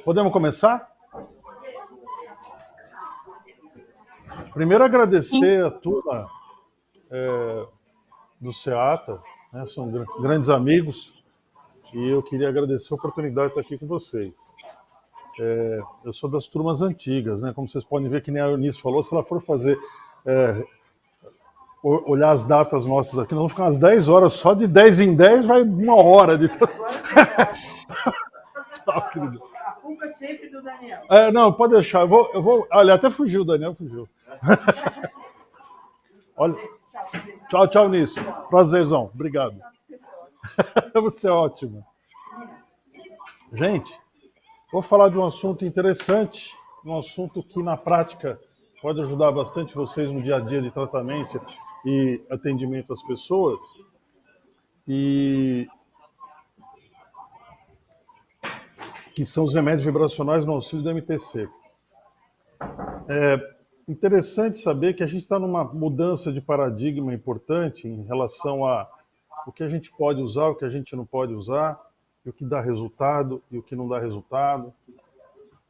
Podemos começar? Primeiro agradecer a turma do SEATA, né? São grandes amigos, e eu queria agradecer a oportunidade de estar aqui com vocês. Eu sou das turmas antigas, né? Como vocês podem ver, que nem a Eunice falou, se ela for fazer olhar as datas nossas aqui, nós vamos ficar umas 10 horas, só de 10 em 10 vai uma hora de... Tchau, querido. A culpa é sempre do Daniel. Não, pode deixar. Eu vou. Olha, até fugiu, o Daniel fugiu. Olha. Tchau, nisso. Prazerzão. Obrigado. Você é ótimo. Gente, vou falar de um assunto interessante, um assunto que na prática pode ajudar bastante vocês no dia a dia de tratamento e atendimento às pessoas. Que são os remédios vibracionais no auxílio do MTC. É interessante saber que a gente está numa mudança de paradigma importante em relação a o que a gente pode usar, o que a gente não pode usar, e o que dá resultado e o que não dá resultado.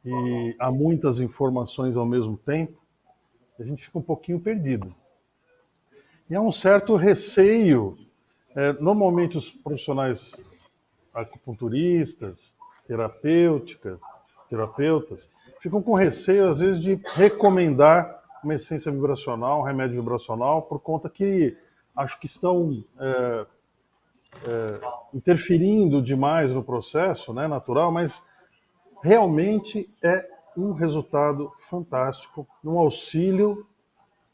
E há muitas informações ao mesmo tempo, a gente fica um pouquinho perdido. E há um certo receio. Normalmente os profissionais acupunturistas, terapeutas, ficam com receio, às vezes, de recomendar uma essência vibracional, um remédio vibracional, por conta que acho que estão interferindo demais no processo, né, natural, mas realmente é um resultado fantástico, um auxílio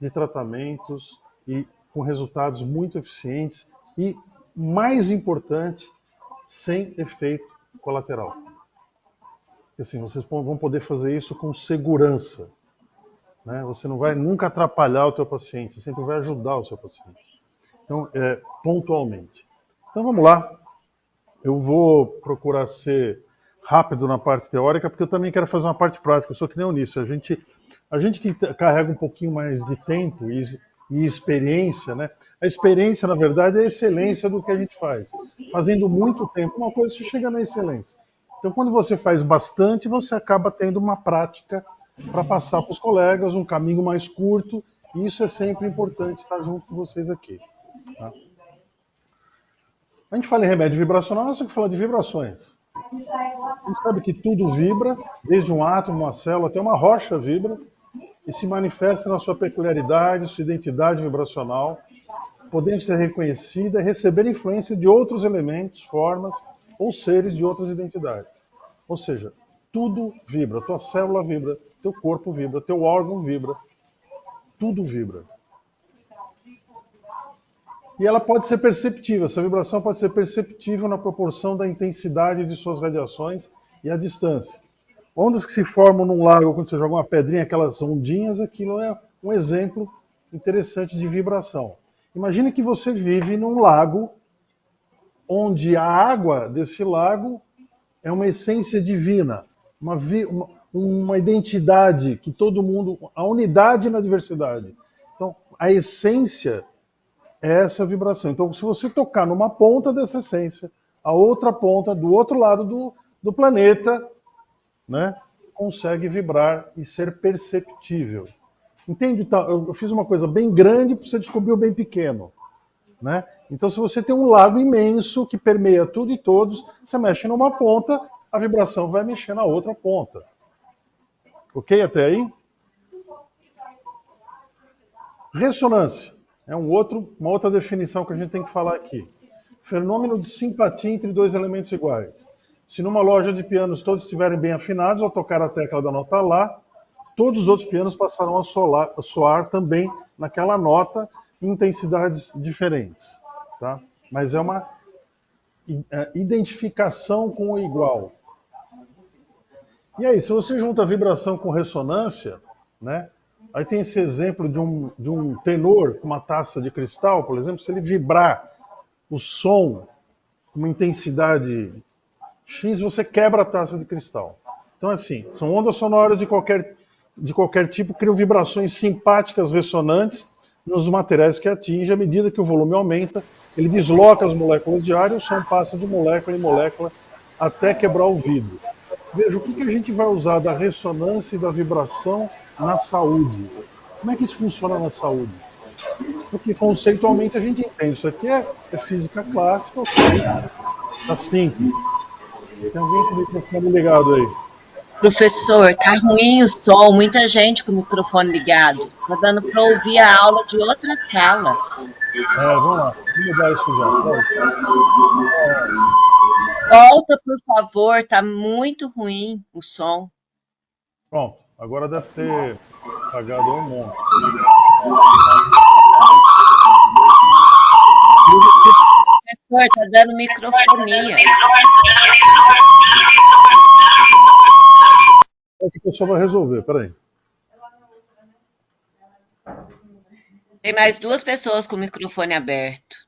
de tratamentos e com resultados muito eficientes e, mais importante, sem efeito colateral. Assim, vocês vão poder fazer isso com segurança, né? Você não vai nunca atrapalhar o teu paciente, você sempre vai ajudar o seu paciente. Então, pontualmente. Então, vamos lá. Eu vou procurar ser rápido na parte teórica, porque eu também quero fazer uma parte prática. Eu sou que nem o Eunice. A gente que carrega um pouquinho mais de tempo e experiência, né? A experiência, na verdade, é a excelência do que a gente faz. Fazendo muito tempo, uma coisa, você chega na excelência. Então, quando você faz bastante, você acaba tendo uma prática para passar para os colegas, um caminho mais curto, e isso é sempre importante estar junto com vocês aqui. Tá? A gente fala em remédio vibracional, nós temos que falar de vibrações. A gente sabe que tudo vibra, desde um átomo, uma célula, até uma rocha vibra, e se manifesta na sua peculiaridade, sua identidade vibracional, podendo ser reconhecida e receber influência de outros elementos, formas ou seres de outras identidades. Ou seja, tudo vibra, tua célula vibra, teu corpo vibra, teu órgão vibra, tudo vibra. E ela pode ser perceptível, essa vibração pode ser perceptível na proporção da intensidade de suas radiações e a distância. Ondas que se formam num lago, quando você joga uma pedrinha, aquelas ondinhas, aquilo é um exemplo interessante de vibração. Imagine que você vive num lago onde a água desse lago é uma essência divina, uma identidade que todo mundo, a unidade na diversidade. Então, a essência é essa vibração. Então, se você tocar numa ponta dessa essência, a outra ponta do outro lado do planeta, né, consegue vibrar e ser perceptível. Entende? Eu fiz uma coisa bem grande para você descobrir o bem pequeno. Né? Então, se você tem um lago imenso que permeia tudo e todos, você mexe numa ponta, a vibração vai mexer na outra ponta. Ok até aí? Ressonância é uma outra definição que a gente tem que falar aqui. Fenômeno de simpatia entre dois elementos iguais. Se numa loja de pianos todos estiverem bem afinados, ao tocar a tecla da nota Lá, todos os outros pianos passarão a soar também naquela nota em intensidades diferentes. Tá? Mas é uma identificação com o igual. E aí, se você junta vibração com ressonância, né? Aí tem esse exemplo de um tenor com uma taça de cristal, por exemplo, se ele vibrar o som com uma intensidade X, você quebra a taça de cristal. Então, assim, são ondas sonoras de qualquer tipo, criam vibrações simpáticas, ressonantes nos materiais que atinge. À medida que o volume aumenta, ele desloca as moléculas de ar e o som passa de molécula em molécula até quebrar o vidro. Veja, o que a gente vai usar da ressonância e da vibração na saúde? Como é que isso funciona na saúde? Porque conceitualmente a gente entende, isso aqui é física clássica, ok? Tá simples. Tem alguém com o microfone ligado aí? Professor, tá ruim o som, muita gente com o microfone ligado. Tá dando para ouvir a aula de outra sala. Vamos lá, vamos mudar isso já. Peraí. Volta, por favor, tá muito ruim o som. Pronto, agora deve ter apagado um monte. Professor, tá dando microfonia. É o que o pessoal vai resolver, peraí. Tem mais 2 pessoas com o microfone aberto.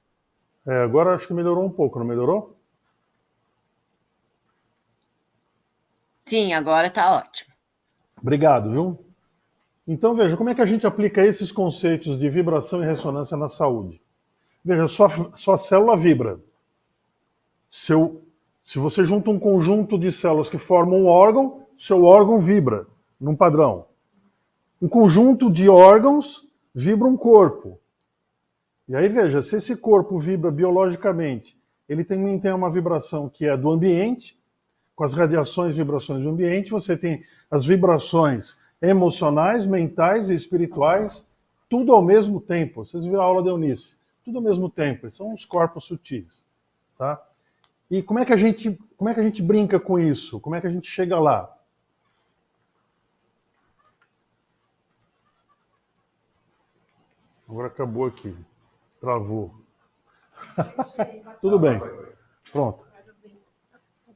Agora acho que melhorou um pouco, não melhorou? Sim, agora tá ótimo. Obrigado, viu? Então veja, como é que a gente aplica esses conceitos de vibração e ressonância na saúde? Veja, sua célula vibra. Se você junta um conjunto de células que formam um órgão, seu órgão vibra num padrão. Um conjunto de órgãos vibra um corpo. E aí veja, se esse corpo vibra biologicamente, ele também tem uma vibração que é do ambiente, com as radiações e vibrações do ambiente, você tem as vibrações emocionais, mentais e espirituais, tudo ao mesmo tempo. Vocês viram a aula da Eunice? Tudo ao mesmo tempo, são os corpos sutis. Tá? E como é que a gente brinca com isso? Como é que a gente chega lá? Agora acabou aqui. Travou. Tudo bem. Pronto.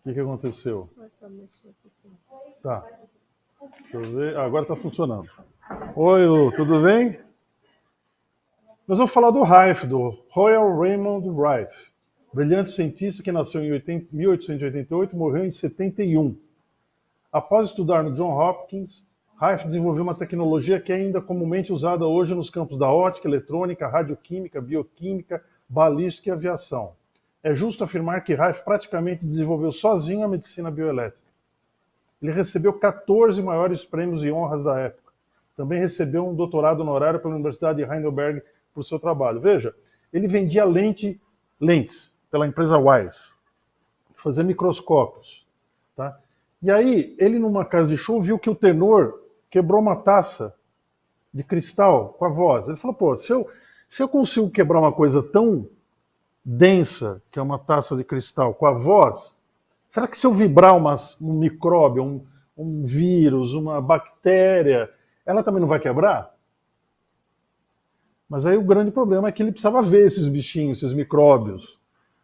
O que aconteceu? Tá. Deixa eu ver. Agora está funcionando. Oi, Lu, tudo bem? Nós vamos falar do Rife, do Royal Raymond Rife. Brilhante cientista que nasceu em 1888 e morreu em 71. Após estudar no Johns Hopkins, Rife desenvolveu uma tecnologia que é ainda comumente usada hoje nos campos da ótica, eletrônica, radioquímica, bioquímica, balística e aviação. É justo afirmar que Rife praticamente desenvolveu sozinho a medicina bioelétrica. Ele recebeu 14 maiores prêmios e honras da época. Também recebeu um doutorado honorário pela Universidade de Heidelberg por seu trabalho. Veja, ele vendia lentes pela empresa Wise, fazia microscópios. Tá? E aí, ele numa casa de show viu que o tenor quebrou uma taça de cristal com a voz. Ele falou, pô, se eu consigo quebrar uma coisa tão densa, que é uma taça de cristal, com a voz, será que se eu vibrar um micróbio, um vírus, uma bactéria, ela também não vai quebrar? Mas aí o grande problema é que ele precisava ver esses bichinhos, esses micróbios.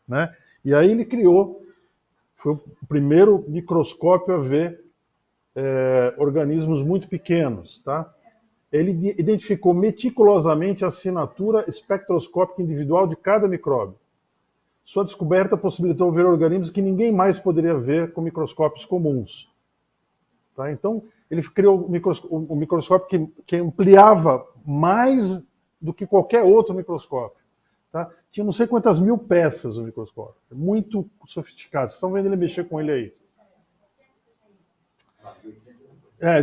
Né? E aí ele criou, foi o primeiro microscópio a ver organismos muito pequenos. Tá? Ele identificou meticulosamente a assinatura espectroscópica individual de cada micróbio. Sua descoberta possibilitou ver organismos que ninguém mais poderia ver com microscópios comuns. Tá? Então, ele criou um microscópio que ampliava mais do que qualquer outro microscópio. Tá? Tinha não sei quantas mil peças o microscópio. Muito sofisticado. Vocês estão vendo ele mexer com ele aí.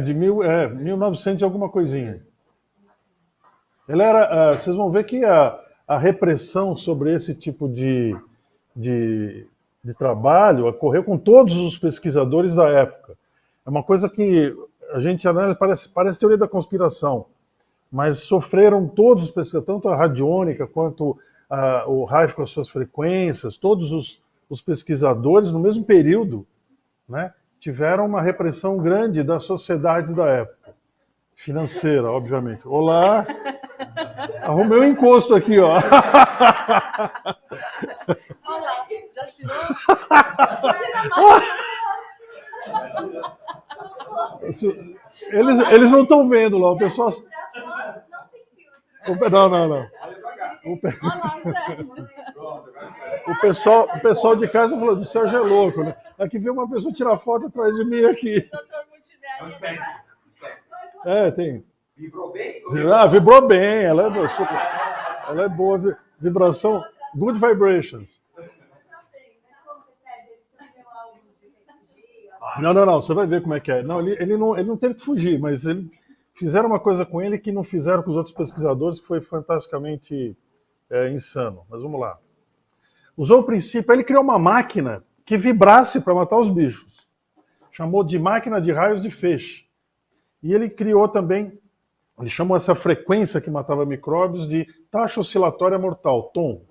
De 1900 e alguma coisinha. Ele era, vocês vão ver que a repressão sobre esse tipo de trabalho ocorreu com todos os pesquisadores da época. É uma coisa que a gente analisa, parece teoria da conspiração, mas sofreram todos os pesquisadores, tanto a radiônica quanto o Rife com as suas frequências, todos os pesquisadores no mesmo período, né, tiveram uma repressão grande da sociedade da época. Financeira, obviamente. Olá! Arrumei um encosto aqui, ó. Olá, já tirou? Eles não estão vendo lá, o pessoal. Não. O pessoal de casa falou, o Sérgio é louco, né? Aqui veio uma pessoa tirar foto atrás de mim aqui. Tem. Vibrou bem? Vibrou bem, ela é boa, vibração, good vibrations. Não, você vai ver como é que é. Não, ele não teve que fugir, mas ele fizeram uma coisa com ele que não fizeram com os outros pesquisadores, que foi fantasticamente insano. Mas vamos lá. Usou o princípio, ele criou uma máquina que vibrasse para matar os bichos. Chamou de máquina de raios de feixe. E ele criou também, ele chamou essa frequência que matava micróbios de taxa oscilatória mortal, TOM.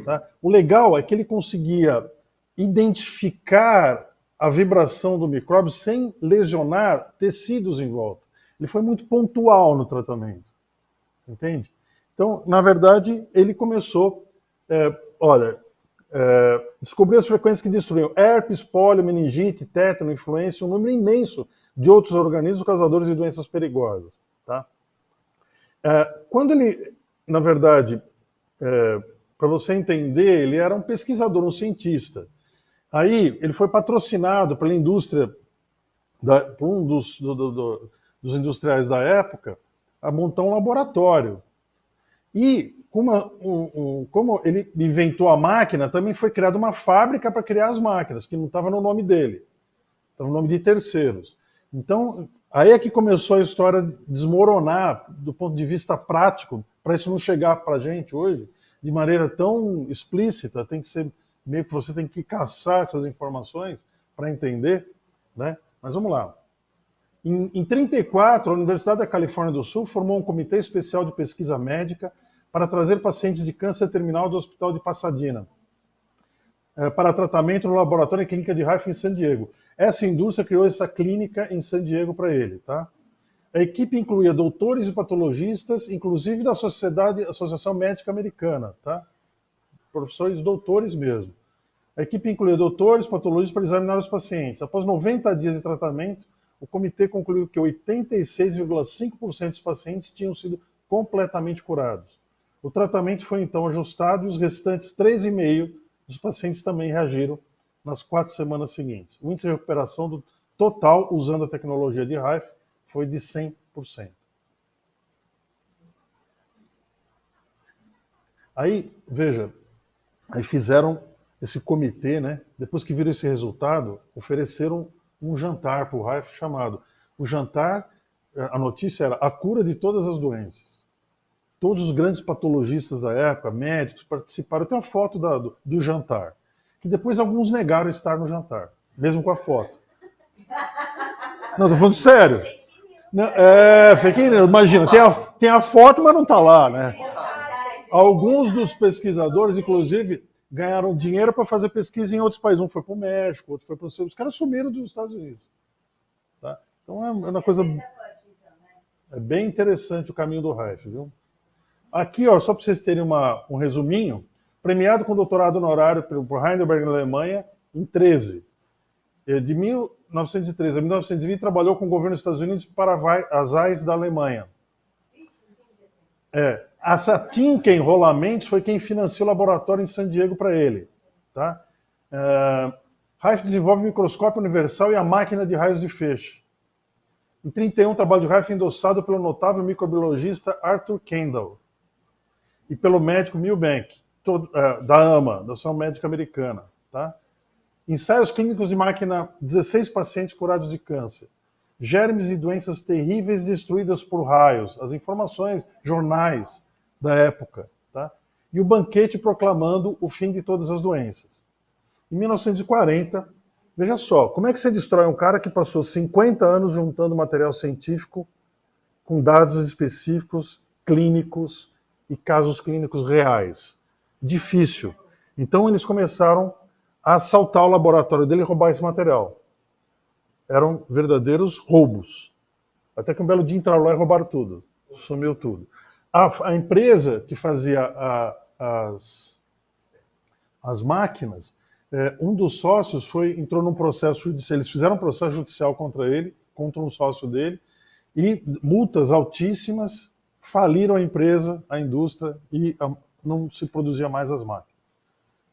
Tá? O legal é que ele conseguia identificar a vibração do micróbio sem lesionar tecidos em volta. Ele foi muito pontual no tratamento. Entende? Então, na verdade, ele começou, descobrir as frequências que destruíam herpes, polio, meningite, tétano, influenza, um número imenso de outros organismos causadores de doenças perigosas. Tá? Quando ele, na verdade, para você entender, ele era um pesquisador, um cientista. Aí ele foi patrocinado pela indústria, por um dos industriais da época, a montar um laboratório. E como ele inventou a máquina, também foi criada uma fábrica para criar as máquinas, que não estava no nome dele, estava no nome de terceiros. Então, aí é que começou a história desmoronar do ponto de vista prático, para isso não chegar para a gente hoje de maneira tão explícita, tem que ser meio que você tem que caçar essas informações para entender, né? Mas vamos lá. Em 1934, a Universidade da Califórnia do Sul formou um comitê especial de pesquisa médica para trazer pacientes de câncer terminal do Hospital de Pasadena para tratamento no laboratório e clínica de Rife em San Diego. Essa indústria criou essa clínica em San Diego para ele, tá? A equipe incluía doutores e patologistas, inclusive da Associação Médica Americana, tá? Professores doutores mesmo. A equipe incluía doutores, patologistas para examinar os pacientes. Após 90 dias de tratamento, o comitê concluiu que 86,5% dos pacientes tinham sido completamente curados. O tratamento foi então ajustado e os restantes 3,5% dos pacientes também reagiram nas 4 semanas seguintes. O índice de recuperação total usando a tecnologia de Rife foi de 100%. Aí, veja, aí fizeram esse comitê, né? Depois que viram esse resultado, ofereceram um jantar para o Rife chamado. O jantar, a notícia era a cura de todas as doenças. Todos os grandes patologistas da época, médicos, participaram. Tem uma foto do jantar, que depois alguns negaram estar no jantar, mesmo com a foto. Não, estou falando sério. Fake news. Imagina, tem a foto, mas não está lá, né? Alguns dos pesquisadores, inclusive, ganharam dinheiro para fazer pesquisa em outros países. Um foi para o México, outro foi para o Sul. Os caras sumiram dos Estados Unidos. Tá? Então é uma coisa... É bem interessante o caminho do Rife, viu? Aqui, ó, só para vocês terem um resuminho, premiado com doutorado honorário por Heidelberg na Alemanha em 13. De 1913 a 1920 trabalhou com o governo dos Estados Unidos para as AIS da Alemanha. A Satinken Rolamentos foi quem financiou o laboratório em San Diego para ele. Tá? Rife desenvolve o microscópio universal e a máquina de raios de feixe. Em 31, o trabalho de Rife endossado pelo notável microbiologista Arthur Kendall e pelo médico Milbank, da AMA, da Associação Médica Americana. Tá? Ensaios clínicos de máquina, 16 pacientes curados de câncer. Germes e doenças terríveis destruídas por raios. As informações, jornais da época. Tá? E o banquete proclamando o fim de todas as doenças. Em 1940, veja só, como é que você destrói um cara que passou 50 anos juntando material científico com dados específicos, clínicos e casos clínicos reais? Difícil. Então eles começaram a assaltar o laboratório dele e roubar esse material. Eram verdadeiros roubos. Até que um belo dia entraram lá e roubaram tudo. Sumiu tudo. A empresa que fazia as máquinas, um dos sócios entrou num processo judicial. Eles fizeram um processo judicial contra ele, contra um sócio dele, e multas altíssimas faliram a empresa, a indústria, e não se produzia mais as máquinas.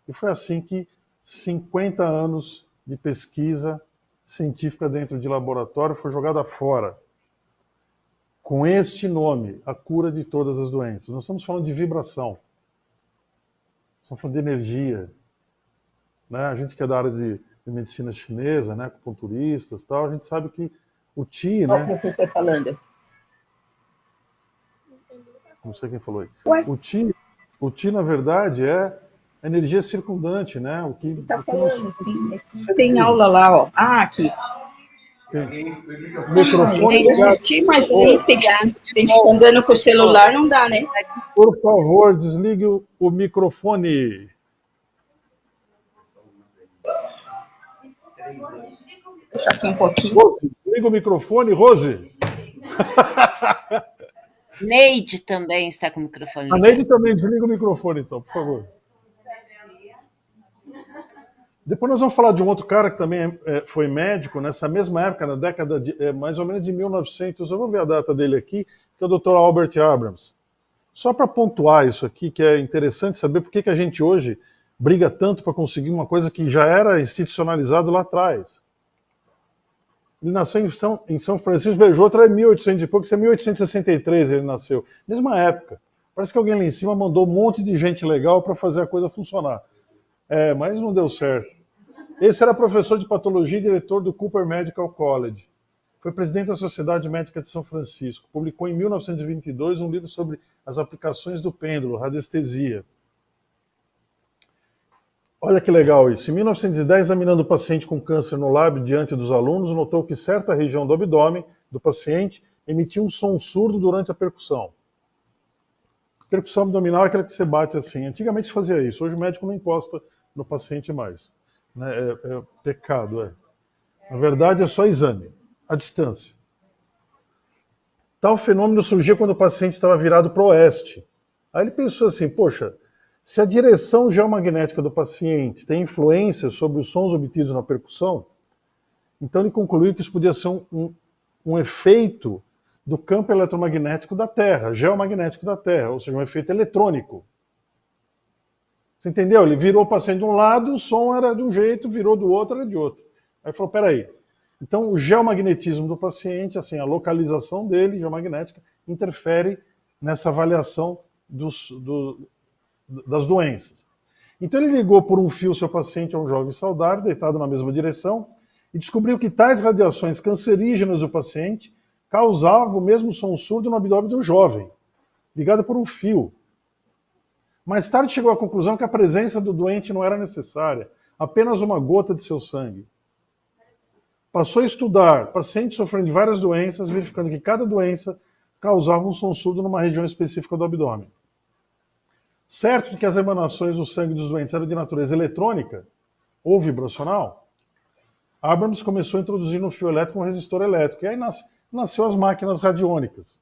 E foi assim que 50 anos de pesquisa científica dentro de laboratório foi jogada fora. Com este nome, a cura de todas as doenças. Nós estamos falando de vibração. Estamos falando de energia. Né? A gente que é da área de medicina chinesa, né, acupunturistas e tal, a gente sabe que o Qi, Olha o né, professor falando. não sei quem falou aí, Ué, o Qi, o Qi na verdade é a energia circundante, né, o ele tá que nós falando, somos sim. seres Tem vivos. aula lá, ó. Ah, aqui. Tem o Ah, eu microfone queria ligado. assistir, mas Ô, aí Ligado de tem que ficar novo, andando com o professor. celular, não dá, né? por favor, desligue o microfone. Deixa aqui um pouquinho. Rose, desliga o microfone, Rose. Neide também está com o microfone A ligado. Neide também desliga o microfone, então, por favor. Depois nós vamos falar de um outro cara que também foi médico nessa mesma época, na década de mais ou menos de 1900, eu vou ver a data dele aqui, que é o Dr. Albert Abrams. Só para pontuar isso aqui, que é interessante saber por que a gente hoje briga tanto para conseguir uma coisa que já era institucionalizado lá atrás. Ele nasceu em São Francisco, veja, outra é 1800 e pouco, isso é 1863 ele nasceu. Mesma época. Parece que alguém lá em cima mandou um monte de gente legal para fazer a coisa funcionar. Mas não deu certo. Esse era professor de patologia e diretor do Cooper Medical College. Foi presidente da Sociedade Médica de São Francisco. Publicou em 1922 um livro sobre as aplicações do pêndulo, radiestesia. Olha que legal isso. Em 1910, examinando o paciente com câncer no lábio diante dos alunos, notou que certa região do abdômen do paciente emitia um som surdo durante a percussão. Percussão abdominal é aquela que você bate assim. Antigamente se fazia isso. Hoje o médico não encosta no paciente mais. Né? É pecado, é. Na verdade, é só exame, à distância. Tal fenômeno surgiu quando o paciente estava virado para o oeste. Aí ele pensou assim, poxa, se a direção geomagnética do paciente tem influência sobre os sons obtidos na percussão, então ele concluiu que isso podia ser um efeito do campo eletromagnético da Terra, geomagnético da Terra, ou seja, um efeito eletrônico. Você entendeu? Ele virou o paciente de um lado, o som era de um jeito, virou do outro, era de outro. Aí ele falou, peraí, então o geomagnetismo do paciente, assim, a localização dele, geomagnética, interfere nessa avaliação das doenças. Então ele ligou por um fio seu paciente a um jovem saudável, deitado na mesma direção, e descobriu que tais radiações cancerígenas do paciente causavam o mesmo som surdo no abdômen do jovem, ligado por um fio. Mais tarde chegou à conclusão que a presença do doente não era necessária, apenas uma gota de seu sangue. Passou a estudar pacientes sofrendo de várias doenças, verificando que cada doença causava um som surdo numa região específica do abdômen. Certo de que as emanações do sangue dos doentes eram de natureza eletrônica ou vibracional, Abrams começou a introduzir no fio elétrico um resistor elétrico. E aí nasceu as máquinas radiônicas,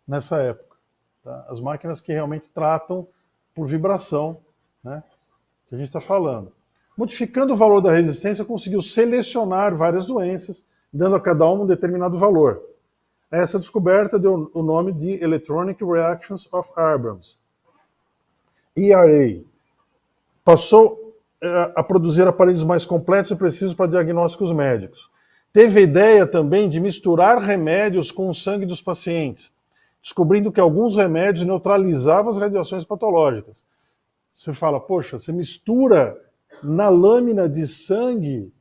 nessa época. Tá? As máquinas que realmente tratam por vibração, né, que a gente está falando. Modificando o valor da resistência, conseguiu selecionar várias doenças, dando a cada uma um determinado valor. Essa descoberta deu o nome de Electronic Reactions of Abrams, ERA. Passou a produzir aparelhos mais completos e precisos para diagnósticos médicos. Teve a ideia também de misturar remédios com o sangue dos pacientes, descobrindo que alguns remédios neutralizavam as radiações patológicas. Você fala, poxa, você mistura na lâmina de sangue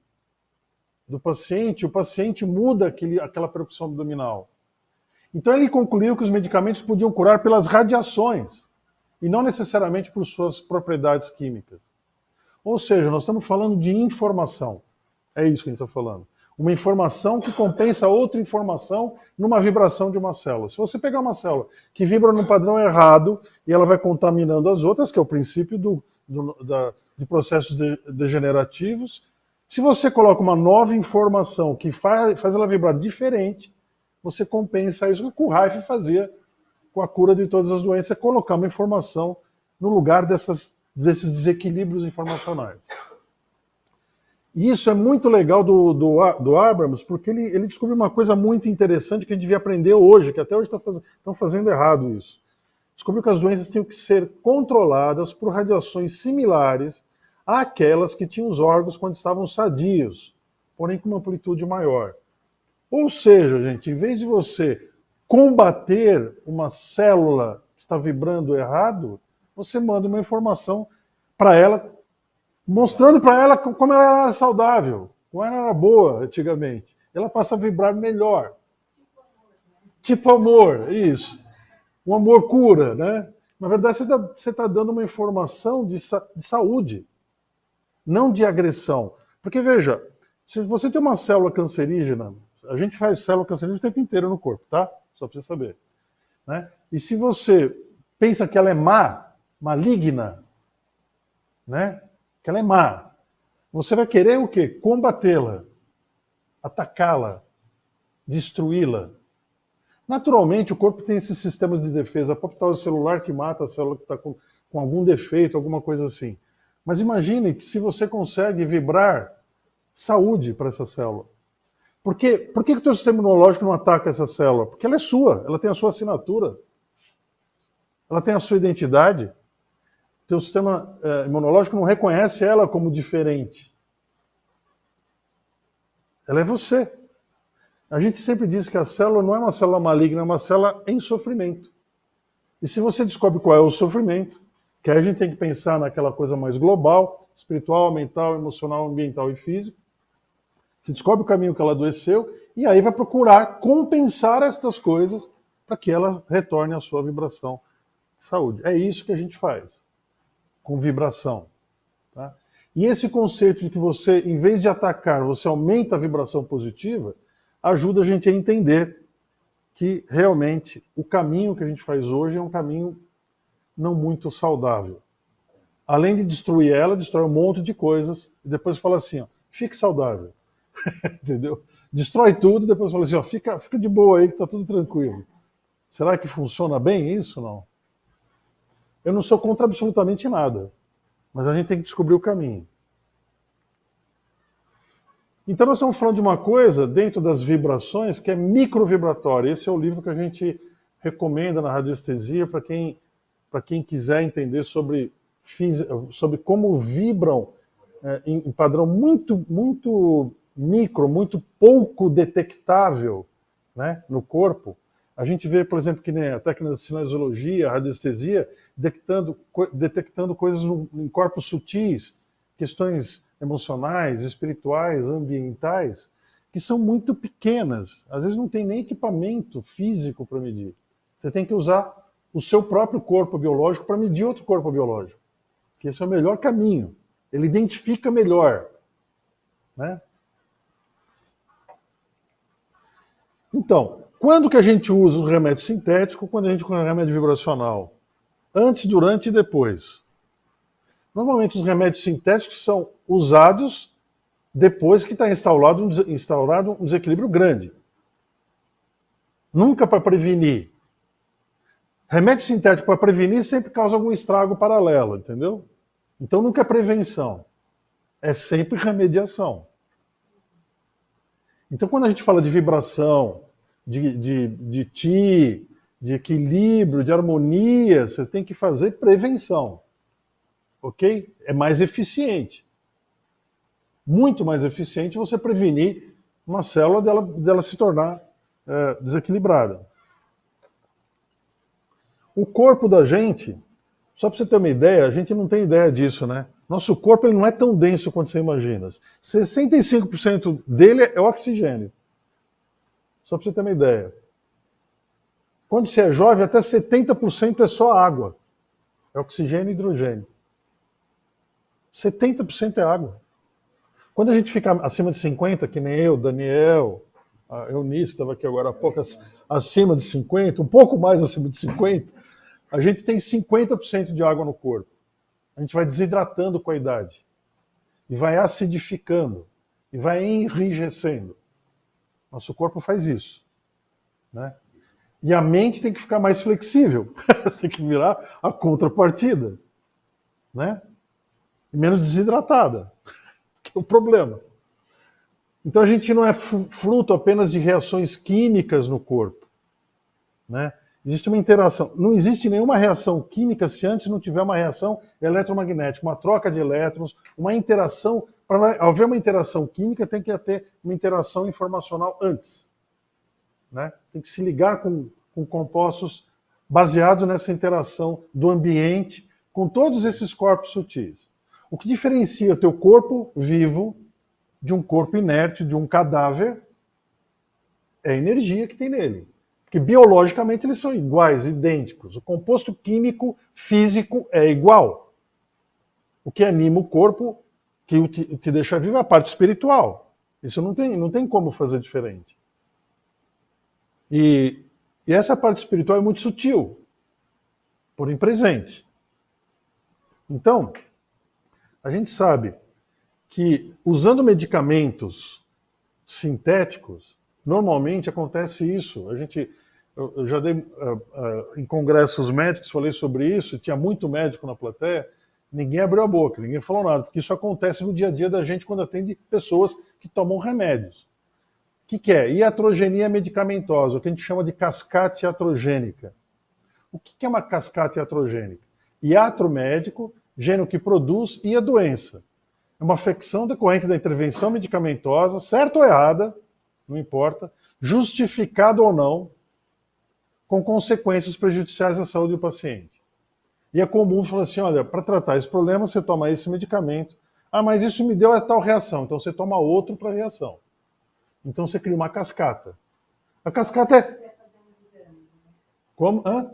do paciente, o paciente muda aquela percussão abdominal. Então ele concluiu que os medicamentos podiam curar pelas radiações, e não necessariamente por suas propriedades químicas. Ou seja, nós estamos falando de informação. É isso que a gente está falando. Uma informação que compensa outra informação numa vibração de uma célula. Se você pegar uma célula que vibra num padrão errado e ela vai contaminando as outras, que é o princípio de processos degenerativos, se você coloca uma nova informação que faz ela vibrar diferente, você compensa isso que o Reif fazia com a cura de todas as doenças, é colocar uma informação no lugar desses desequilíbrios informacionais. E isso é muito legal do Abrams, porque ele descobriu uma coisa muito interessante que a gente devia aprender hoje, que até hoje estão fazendo errado isso. Descobriu que as doenças tinham que ser controladas por radiações similares àquelas que tinham os órgãos quando estavam sadios, porém com uma amplitude maior. Ou seja, gente, em vez de você combater uma célula que está vibrando errado, você manda uma informação para ela mostrando para ela como ela era saudável, como ela era boa antigamente. Ela passa a vibrar melhor. Tipo amor, isso. Um amor cura, né? Na verdade, você tá dando uma informação de saúde, não de agressão. Porque, veja, se você tem uma célula cancerígena, a gente faz célula cancerígena o tempo inteiro no corpo, tá? Só para você saber. Né? E se você pensa que ela é má, maligna, né? Que ela é má, você vai querer o quê? Combatê-la, atacá-la, destruí-la. Naturalmente, o corpo tem esses sistemas de defesa, a apoptose celular que mata a célula que está com algum defeito, alguma coisa assim. Mas imagine que se você consegue vibrar saúde para essa célula. Por que o teu sistema imunológico não ataca essa célula? Porque ela é sua, ela tem a sua assinatura, ela tem a sua identidade. Teu sistema imunológico não reconhece ela como diferente. Ela é você. A gente sempre diz que a célula não é uma célula maligna, é uma célula em sofrimento. E se você descobre qual é o sofrimento, que aí a gente tem que pensar naquela coisa mais global, espiritual, mental, emocional, ambiental e físico. Você descobre o caminho que ela adoeceu e aí vai procurar compensar estas coisas para que ela retorne à sua vibração de saúde. É isso que a gente faz com vibração. Tá? E esse conceito de que você, em vez de atacar, você aumenta a vibração positiva, ajuda a gente a entender que realmente o caminho que a gente faz hoje é um caminho não muito saudável. Além de destruir ela, destrói um monte de coisas e depois fala assim, ó, fique saudável. Entendeu? Destrói tudo e depois fala assim, ó, fica de boa aí que tá tudo tranquilo. Será que funciona bem isso ou não? Eu não sou contra absolutamente nada, mas a gente tem que descobrir o caminho. Então nós estamos falando de uma coisa dentro das vibrações que é microvibratória. Esse é o livro que a gente recomenda na radiestesia para quem quiser entender sobre como vibram em padrão muito micro, muito pouco detectável, né, no corpo. A gente vê, por exemplo, que nem a técnica de cinesiologia, a radiestesia, detectando coisas em corpos sutis, questões emocionais, espirituais, ambientais, que são muito pequenas. Às vezes não tem nem equipamento físico para medir. Você tem que usar o seu próprio corpo biológico para medir outro corpo biológico. Que esse é o melhor caminho. Ele identifica melhor. Né? Então, quando que a gente usa o remédio sintético? Quando a gente usa o remédio vibracional? Antes, durante e depois. Normalmente os remédios sintéticos são usados depois que está instaurado um desequilíbrio grande. Nunca para prevenir. Remédio sintético para prevenir sempre causa algum estrago paralelo, entendeu? Então nunca é prevenção. É sempre remediação. Então quando a gente fala de vibração, de ti, de equilíbrio, de harmonia, você tem que fazer prevenção. Ok? É mais eficiente. Muito mais eficiente você prevenir uma célula dela se tornar desequilibrada. O corpo da gente, só para você ter uma ideia, a gente não tem ideia disso, né? Nosso corpo ele não é tão denso quanto você imagina. 65% dele é oxigênio. Só para você ter uma ideia. Quando você é jovem, até 70% é só água. É oxigênio e hidrogênio. 70% é água. Quando a gente fica acima de 50, que nem eu, Daniel, a Eunice estava aqui agora há pouco, acima de 50, um pouco mais acima de 50, a gente tem 50% de água no corpo. A gente vai desidratando com a idade. E vai acidificando. E vai enrijecendo. Nosso corpo faz isso. Né? E a mente tem que ficar mais flexível. Você tem que virar a contrapartida. Né? E menos desidratada. Que é o problema. Então a gente não é fruto apenas de reações químicas no corpo. Né? Existe uma interação. Não existe nenhuma reação química se antes não tiver uma reação eletromagnética, uma troca de elétrons, uma interação. Para haver uma interação química, tem que ter uma interação informacional antes. Né? Tem que se ligar com compostos baseados nessa interação do ambiente com todos esses corpos sutis. O que diferencia o teu corpo vivo de um corpo inerte, de um cadáver, é a energia que tem nele. Porque biologicamente eles são iguais, idênticos. O composto químico físico é igual. O que anima o corpo, que te deixa vivo, é a parte espiritual. Isso não tem como fazer diferente. E essa parte espiritual é muito sutil, porém presente. Então, a gente sabe que usando medicamentos sintéticos, normalmente acontece isso. Eu já dei em congressos médicos, falei sobre isso, tinha muito médico na plateia, ninguém abriu a boca, ninguém falou nada, porque isso acontece no dia a dia da gente quando atende pessoas que tomam remédios. O que é? Iatrogenia medicamentosa, o que a gente chama de cascata iatrogênica. O que é uma cascata iatrogênica? Iatro médico, gênero que produz, e a doença. É uma afecção decorrente da intervenção medicamentosa, certa ou errada, não importa, justificada ou não, com consequências prejudiciais à saúde do paciente. E é comum falar assim, olha, para tratar esse problema você toma esse medicamento. Ah, mas isso me deu a tal reação, então você toma outro para a reação. Então você cria uma cascata. A cascata é... Como? Hã?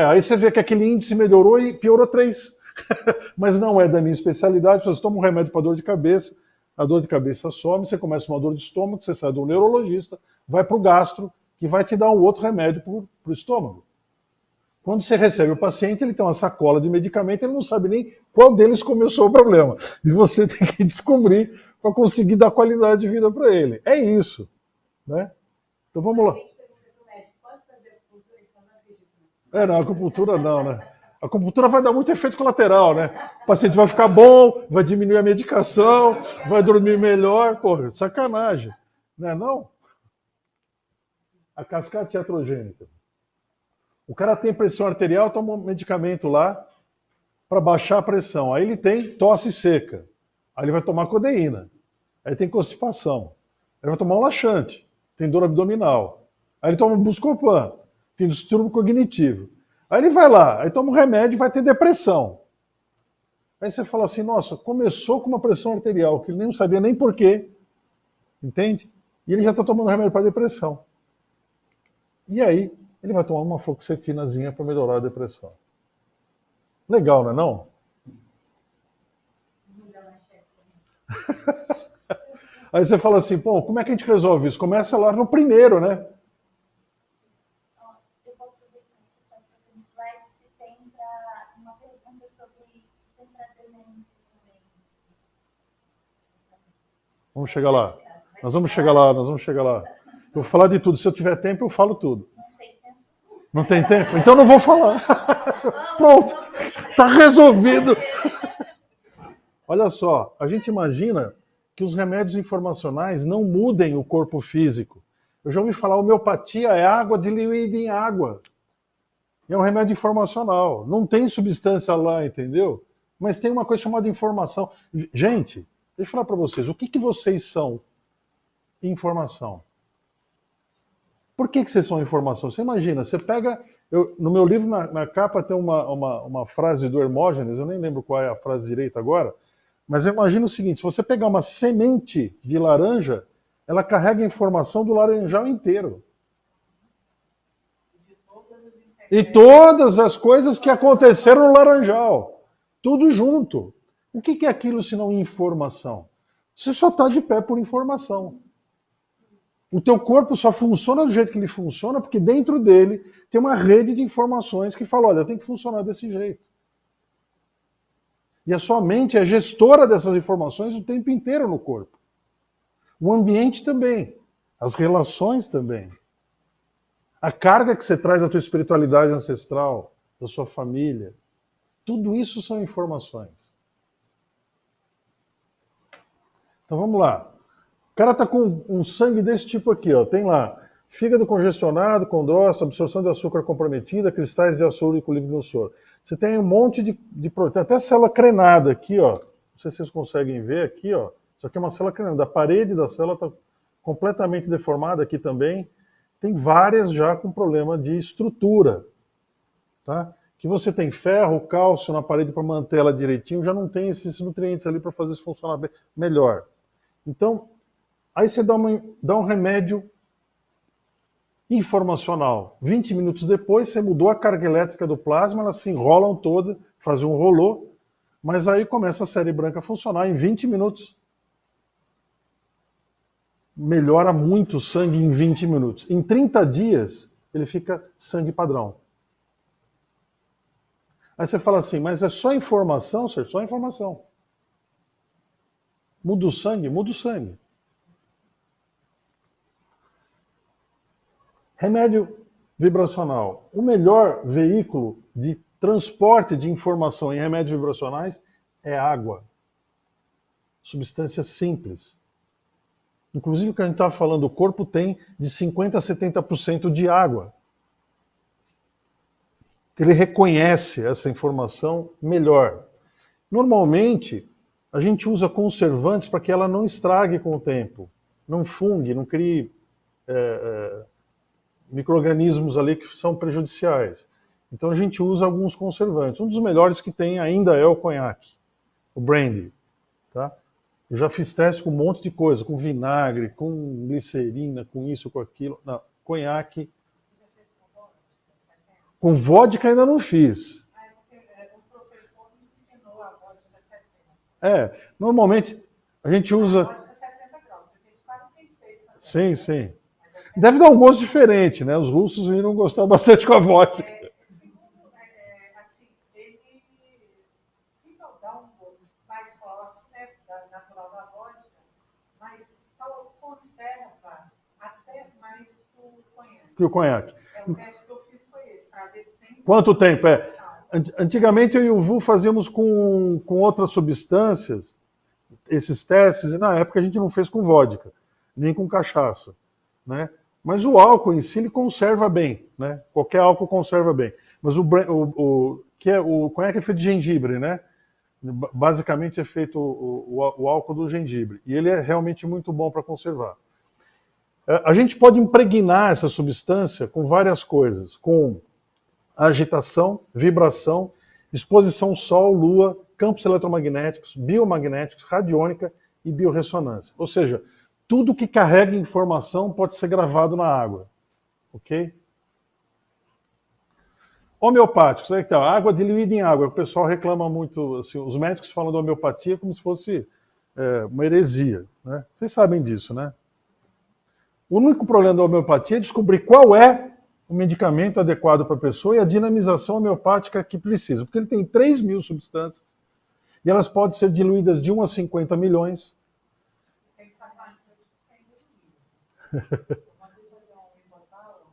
Aí você vê que aquele índice melhorou e piorou 3. Mas não é da minha especialidade, você toma um remédio para dor de cabeça, a dor de cabeça some, você começa uma dor de estômago, você sai do neurologista, vai para o gastro, que vai te dar um outro remédio para o estômago. Quando você recebe o paciente, ele tem uma sacola de medicamento, ele não sabe nem qual deles começou o problema. E você tem que descobrir para conseguir dar qualidade de vida para ele. É isso. Né? Então vamos lá. Não, acupuntura não, né? A acupuntura vai dar muito efeito colateral, né? O paciente vai ficar bom, vai diminuir a medicação, vai dormir melhor. Porra, sacanagem. Não é não? A cascata iatrogênica. O cara tem pressão arterial, toma um medicamento lá para baixar a pressão. Aí ele tem tosse seca. Aí ele vai tomar codeína. Aí tem constipação. Aí ele vai tomar um laxante. Tem dor abdominal. Aí ele toma um Buscopan. Tem distúrbio cognitivo. Aí ele vai lá, aí toma um remédio e vai ter depressão. Aí você fala assim, nossa, começou com uma pressão arterial, que ele nem sabia nem porquê. Entende? E ele já está tomando remédio para depressão. E aí, ele vai tomar uma fluoxetinazinha para melhorar a depressão. Legal, não é não? Aí você fala assim, pô, como é que a gente resolve isso? Começa lá no primeiro, né? Eu vou aproveitar que você está tratando slide, se tem uma pergunta sobre se tem para demência também. Vamos chegar lá. Nós vamos chegar lá. Eu vou falar de tudo. Se eu tiver tempo, eu falo tudo. Não tem tempo? Então não vou falar. Pronto. Está resolvido. Olha só, a gente imagina que os remédios informacionais não mudem o corpo físico. Eu já ouvi falar, homeopatia é água diluída em água. É um remédio informacional. Não tem substância lá, entendeu? Mas tem uma coisa chamada informação. Gente, deixa eu falar para vocês, o que vocês são? Informação. Por que vocês são informação? Você imagina, você pega... no meu livro, na capa, tem uma frase do Hermógenes, eu nem lembro qual é a frase direita agora, mas eu imagino o seguinte, se você pegar uma semente de laranja, ela carrega a informação do laranjal inteiro. E todas as coisas que aconteceram no laranjal. Tudo junto. O que é aquilo se não informação? Você só está de pé por informação. O teu corpo só funciona do jeito que ele funciona porque dentro dele tem uma rede de informações que fala, olha, tem que funcionar desse jeito. E a sua mente é gestora dessas informações o tempo inteiro no corpo. O ambiente também. As relações também. A carga que você traz da tua espiritualidade ancestral, da sua família. Tudo isso são informações. Então vamos lá. O cara está com um sangue desse tipo aqui, ó. Tem lá fígado congestionado, condrócito, absorção de açúcar comprometida, cristais de açúcar úrico livre no soro. Você tem um monte de tem até célula crenada aqui, ó. Não sei se vocês conseguem ver aqui, ó. Isso aqui é uma célula crenada. A parede da célula está completamente deformada aqui também. Tem várias já com problema de estrutura. Tá? que você tem ferro, cálcio na parede para manter ela direitinho, já não tem esses nutrientes ali para fazer isso funcionar melhor. Então, aí você dá um remédio informacional. 20 minutos depois, você mudou a carga elétrica do plasma, elas se enrolam toda, fazem um rolô, mas aí começa a série branca a funcionar em 20 minutos. Melhora muito o sangue em 20 minutos. Em 30 dias, ele fica sangue padrão. Aí você fala assim, mas é só informação, senhor? Só informação. Muda o sangue? Muda o sangue. Remédio vibracional. O melhor veículo de transporte de informação em remédios vibracionais é água. Substância simples. Inclusive o que a gente estava falando, o corpo tem de 50% a 70% de água. Ele reconhece essa informação melhor. Normalmente, a gente usa conservantes para que ela não estrague com o tempo, não fungue, não crie micro-organismos ali que são prejudiciais. Então a gente usa alguns conservantes. Um dos melhores que tem ainda é o conhaque, o brandy. Tá? Eu já fiz teste com um monte de coisa, com vinagre, com glicerina, com isso, com aquilo. Não, conhaque. Com vodka ainda não fiz. O professor me ensinou a vodka 70. Normalmente a gente usa. Vodka 70 graus, porque de 46 também. Sim, sim. Deve dar um gosto diferente, né? Os russos iriam gostar bastante com a vodka. Segundo, assim, ele fica dá um gosto mais forte, né, natural da vodka, mas conserva até mais que o conhaque. Que o conhaque. O teste que eu fiz foi esse, para ver se tem... Quanto tempo? Antigamente eu e o Vu fazíamos com outras substâncias esses testes, e na época a gente não fez com vodka, nem com cachaça, né? Mas o álcool em si ele conserva bem, né? Qualquer álcool conserva bem. Mas o conhaque é feito de gengibre, né? Basicamente é feito o álcool do gengibre. E ele é realmente muito bom para conservar. A gente pode impregnar essa substância com várias coisas, com agitação, vibração, exposição sol, lua, campos eletromagnéticos, biomagnéticos, radiônica e biorressonância. Ou seja, tudo que carrega informação pode ser gravado na água. Ok? Homeopáticos, aí que tá, água diluída em água. O pessoal reclama muito, assim, os médicos falam da homeopatia como se fosse uma heresia. Né? Vocês sabem disso, né? O único problema da homeopatia é descobrir qual é o medicamento adequado para a pessoa e a dinamização homeopática que precisa. Porque ele tem 3.000 substâncias e elas podem ser diluídas de 1 a 50 milhões. Tem farmacêutico que tem diluído. Uma vez fazer um hipotálamo,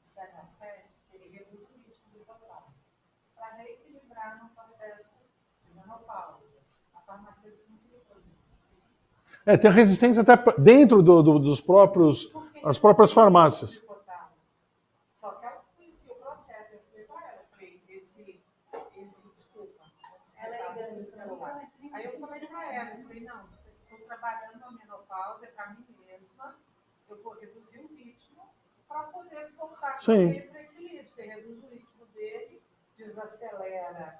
CH7, que ele reduz o ritmo do hipotálamo, para reequilibrar no processo de menopausa. A farmacêutica não queria produzir. Tem resistência até dentro dos próprios, as próprias farmácias. Só que ela conhecia o processo. Eu falei para ela, desculpa. Ela ligando no celular. Aí eu falei para ela, não, estou trabalhando a menopausa para mim mesma, eu vou reduzir o ritmo para poder voltar com ele para equilíbrio. Você reduz o ritmo dele, desacelera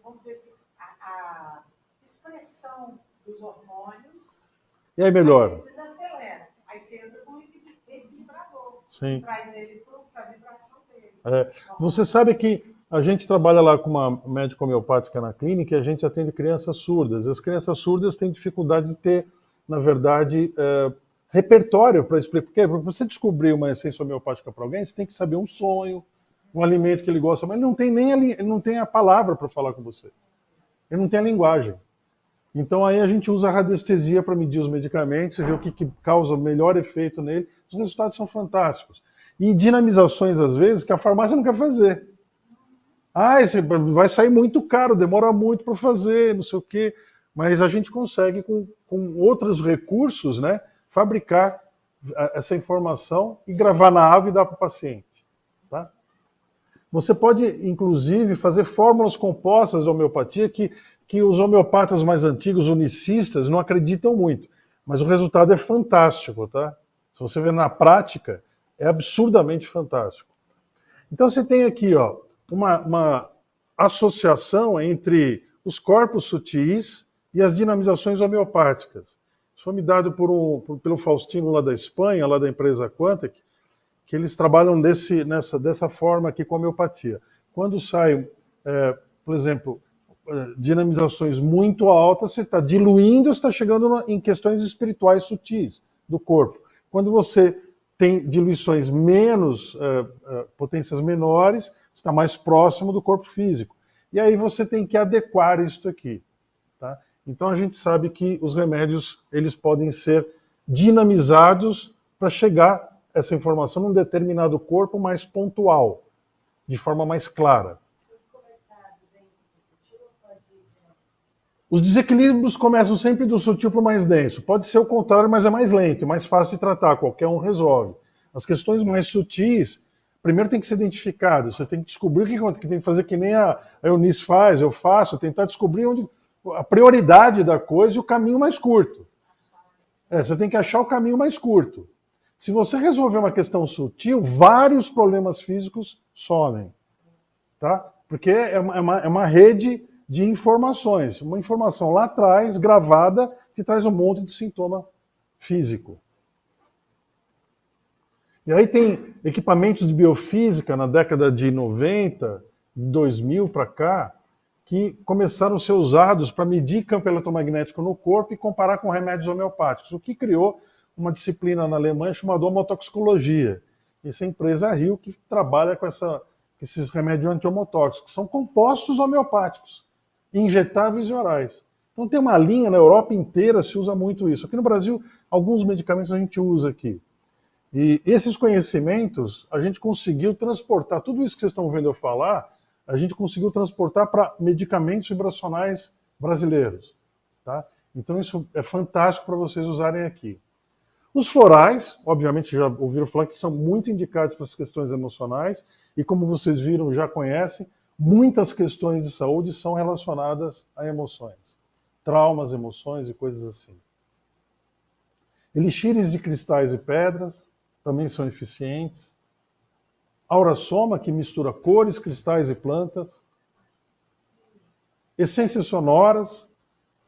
vamos dizer assim, a expressão dos hormônios. E aí melhora. Aí você desacelera. Aí você entra com o equilibrador. Sim. Traz ele para a vibração dele. Você sabe que a gente trabalha lá com uma médica homeopática na clínica e a gente atende crianças surdas. As crianças surdas têm dificuldade de ter, na verdade, repertório para explicar. Porque para você descobrir uma essência homeopática para alguém, você tem que saber um sonho, um alimento que ele gosta, mas ele não tem a palavra para falar com você. Ele não tem a linguagem. Então aí a gente usa a radiestesia para medir os medicamentos, ver o que causa o melhor efeito nele. Os resultados são fantásticos. E dinamizações, às vezes, que a farmácia não quer fazer. Esse vai sair muito caro, demora muito para fazer, não sei o quê. Mas a gente consegue, com outros recursos, né, fabricar essa informação e gravar na água e dar para o paciente. Tá? Você pode, inclusive, fazer fórmulas compostas de homeopatia que os homeopatas mais antigos, unicistas, não acreditam muito. Mas o resultado é fantástico, tá? Se você ver na prática, é absurdamente fantástico. Então você tem aqui, uma associação entre os corpos sutis e as dinamizações homeopáticas. Isso foi me dado pelo Faustino lá da Espanha, lá da empresa Quantec, que eles trabalham dessa forma aqui com a homeopatia. Quando sai, por exemplo, dinamizações muito altas, você está diluindo, você está chegando em questões espirituais sutis do corpo. Quando você tem diluições menos, potências menores, está mais próximo do corpo físico. E aí você tem que adequar isto aqui. Tá? Então a gente sabe que os remédios eles podem ser dinamizados para chegar essa informação num determinado corpo mais pontual, de forma mais clara. Os desequilíbrios começam sempre do sutil para o mais denso. Pode ser o contrário, mas é mais lento, mais fácil de tratar, qualquer um resolve. As questões mais sutis, primeiro tem que ser identificado, você tem que descobrir o que tem que fazer, que nem a Eunice faz, eu faço, tentar descobrir onde a prioridade da coisa e o caminho mais curto. Você tem que achar o caminho mais curto. Se você resolver uma questão sutil, vários problemas físicos somem. Tá? Porque é uma rede de informações. Uma informação lá atrás, gravada, que traz um monte de sintoma físico. E aí tem equipamentos de biofísica na década de 90, 2000 para cá, que começaram a ser usados para medir campo eletromagnético no corpo e comparar com remédios homeopáticos, o que criou uma disciplina na Alemanha chamada homotoxicologia. Essa é a empresa Rio que trabalha com esses remédios anti-homotóxicos. São compostos homeopáticos, injetáveis e orais. Então tem uma linha, na Europa inteira se usa muito isso. Aqui no Brasil, alguns medicamentos a gente usa aqui. E esses conhecimentos, a gente conseguiu transportar, tudo isso que vocês estão vendo eu falar, a gente conseguiu transportar para medicamentos vibracionais brasileiros. Tá? Então isso é fantástico para vocês usarem aqui. Os florais, obviamente já ouviram falar que são muito indicados para as questões emocionais, e como vocês viram, já conhecem, muitas questões de saúde são relacionadas a emoções. Traumas, emoções e coisas assim. Elixires de cristais e pedras também são eficientes. Aurasoma, que mistura cores, cristais e plantas. Essências sonoras,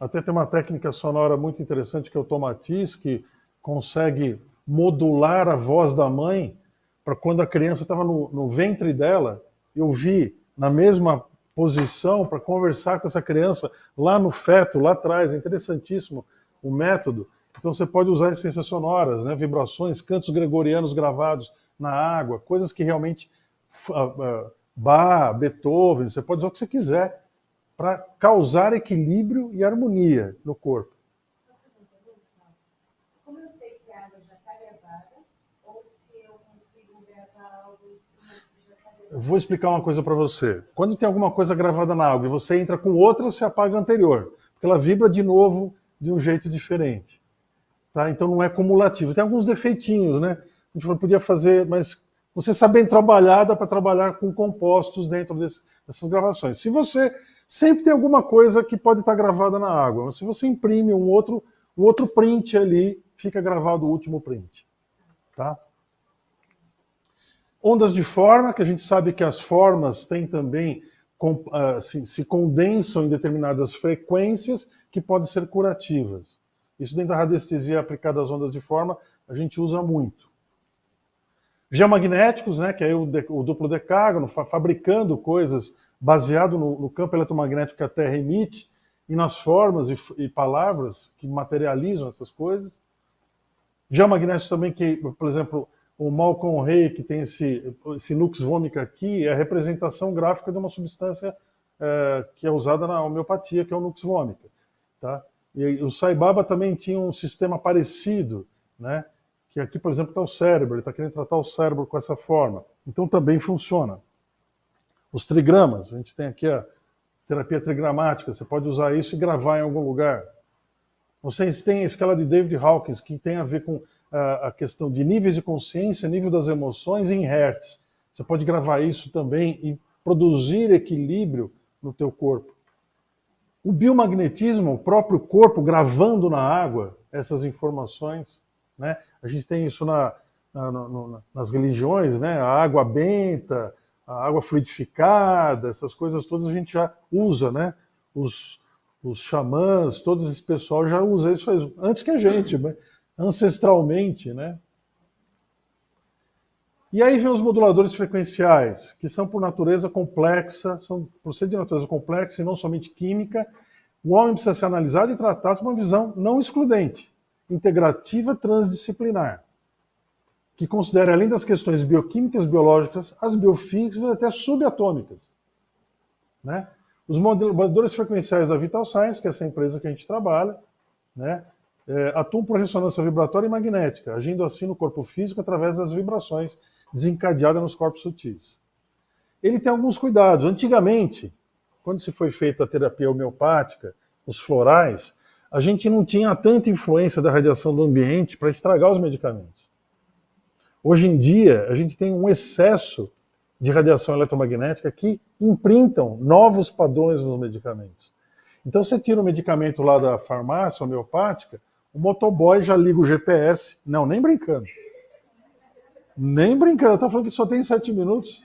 até tem uma técnica sonora muito interessante que é o Tomatiz, que consegue modular a voz da mãe para quando a criança estava no ventre dela, eu vi na mesma posição para conversar com essa criança lá no feto, lá atrás. É interessantíssimo o método. Então você pode usar essências sonoras, né, vibrações, cantos gregorianos gravados na água, coisas que realmente Bach, Beethoven, você pode usar o que você quiser para causar equilíbrio e harmonia no corpo. Como eu sei se a água já está gravada ou se eu consigo gravar algo em cima que já está gravado? Eu vou explicar uma coisa para você. Quando tem alguma coisa gravada na água e você entra com outra, você apaga a anterior, porque ela vibra de novo de um jeito diferente. Tá? Então não é cumulativo. Tem alguns defeitinhos, né? A gente podia fazer, mas você sabendo trabalhar, dá para trabalhar com compostos dentro dessas gravações. Se você sempre tem alguma coisa que pode estar gravada na água, mas se você imprime um outro print ali, fica gravado o último print. Tá? Ondas de forma, que a gente sabe que as formas têm também, se condensam em determinadas frequências que podem ser curativas. Isso dentro da radiestesia aplicada às ondas de forma, a gente usa muito. Geomagnéticos, né, que é o duplo decágono, fabricando coisas baseado no campo eletromagnético que a Terra emite e nas formas e palavras que materializam essas coisas. Geomagnéticos também que, por exemplo, o Malcolm Hay, que tem esse nux vomica aqui, é a representação gráfica de uma substância que é usada na homeopatia, que é o nux vomica. Tá? E o Sai Baba também tinha um sistema parecido, né? Que aqui, por exemplo, está o cérebro, ele está querendo tratar o cérebro com essa forma. Então também funciona. Os trigramas, a gente tem aqui a terapia trigramática, você pode usar isso e gravar em algum lugar. Vocês têm a escala de David Hawkins, que tem a ver com a questão de níveis de consciência, nível das emoções em hertz. Você pode gravar isso também e produzir equilíbrio no teu corpo. O biomagnetismo, o próprio corpo gravando na água essas informações, né? A gente tem isso nas religiões, né? A água benta, a água fluidificada, essas coisas todas a gente já usa, né? Os xamãs, todo esse pessoal já usa isso antes que a gente, ancestralmente, né? E aí vem os moduladores frequenciais, que são por natureza complexa, por ser de natureza complexa e não somente química, o homem precisa ser analisado e tratado com uma visão não excludente, integrativa transdisciplinar, que considera, além das questões bioquímicas, biológicas, as biofísicas e até subatômicas. Né? Os moduladores frequenciais da Vital Science, que é essa empresa que a gente trabalha, né, atuam por ressonância vibratória e magnética, agindo assim no corpo físico através das vibrações desencadeadas nos corpos sutis. Ele tem alguns cuidados. Antigamente, quando se foi feita a terapia homeopática, os florais, a gente não tinha tanta influência da radiação do ambiente para estragar os medicamentos. Hoje em dia, a gente tem um excesso de radiação eletromagnética que imprintam novos padrões nos medicamentos. Então, você tira o medicamento lá da farmácia homeopática, o motoboy já liga o GPS. Não, nem brincando. Nem brincando. Está falando que só tem 7 minutos.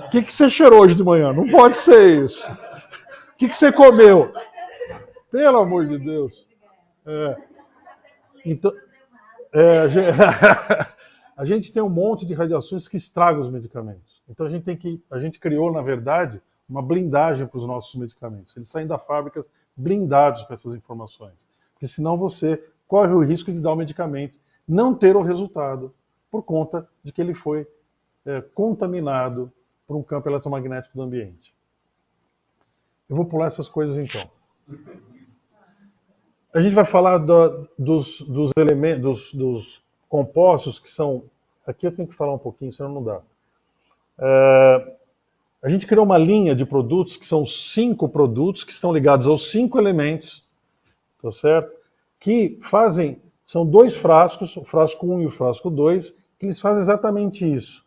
O que você cheirou hoje de manhã? Não pode ser isso. O que você comeu? Pelo amor de Deus. Então, a gente tem um monte de radiações que estragam os medicamentos. Então a gente criou, na verdade, uma blindagem para os nossos medicamentos. Eles saem da fábrica blindados com essas informações. Porque senão você corre o risco de dar o medicamento, não ter o resultado, por conta de que ele foi contaminado por um campo eletromagnético do ambiente. Eu vou pular essas coisas então. A gente vai falar dos elementos, dos compostos que são... Aqui eu tenho que falar um pouquinho, senão não dá. A gente criou uma linha de produtos que são 5 produtos que estão ligados aos 5 elementos, tá certo? Que fazem... São 2 frascos, o frasco 1 e o frasco 2, que eles fazem exatamente isso.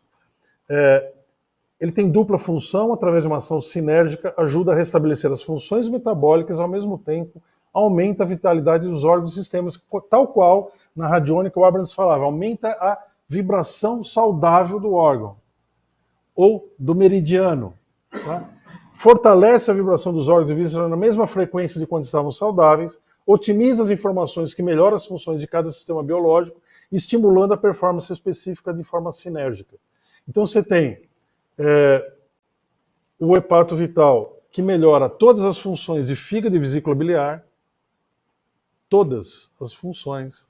Ele tem dupla função, através de uma ação sinérgica, ajuda a restabelecer as funções metabólicas, ao mesmo tempo aumenta a vitalidade dos órgãos e sistemas, tal qual na radiônica o Abrams falava, aumenta a vibração saudável do órgão, ou do meridiano. Tá? Fortalece a vibração dos órgãos e vísceras na mesma frequência de quando estavam saudáveis, otimiza as informações que melhoram as funções de cada sistema biológico, estimulando a performance específica de forma sinérgica. Então você tem o hepato vital, que melhora todas as funções de fígado e vesícula biliar, todas as funções,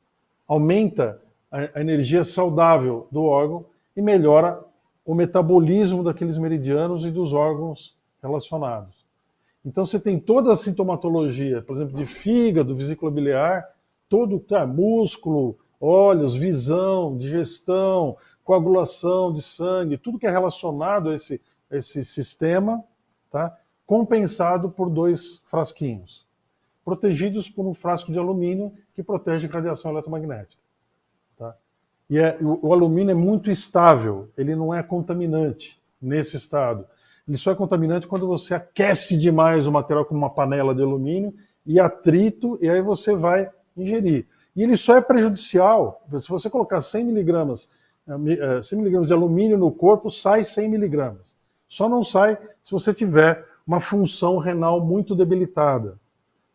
aumenta a energia saudável do órgão e melhora o metabolismo daqueles meridianos e dos órgãos relacionados. Então você tem toda a sintomatologia, por exemplo, de fígado, vesícula biliar, todo músculo, olhos, visão, digestão, coagulação de sangue, tudo que é relacionado a esse sistema, tá? Compensado por 2 frasquinhos, protegidos por um frasco de alumínio que protege de radiação eletromagnética. Tá? E o alumínio é muito estável, ele não é contaminante nesse estado. Ele só é contaminante quando você aquece demais o material com uma panela de alumínio e atrito, e aí você vai ingerir. E ele só é prejudicial, se você colocar 100 miligramas de alumínio no corpo, sai 100 miligramas. Só não sai se você tiver uma função renal muito debilitada.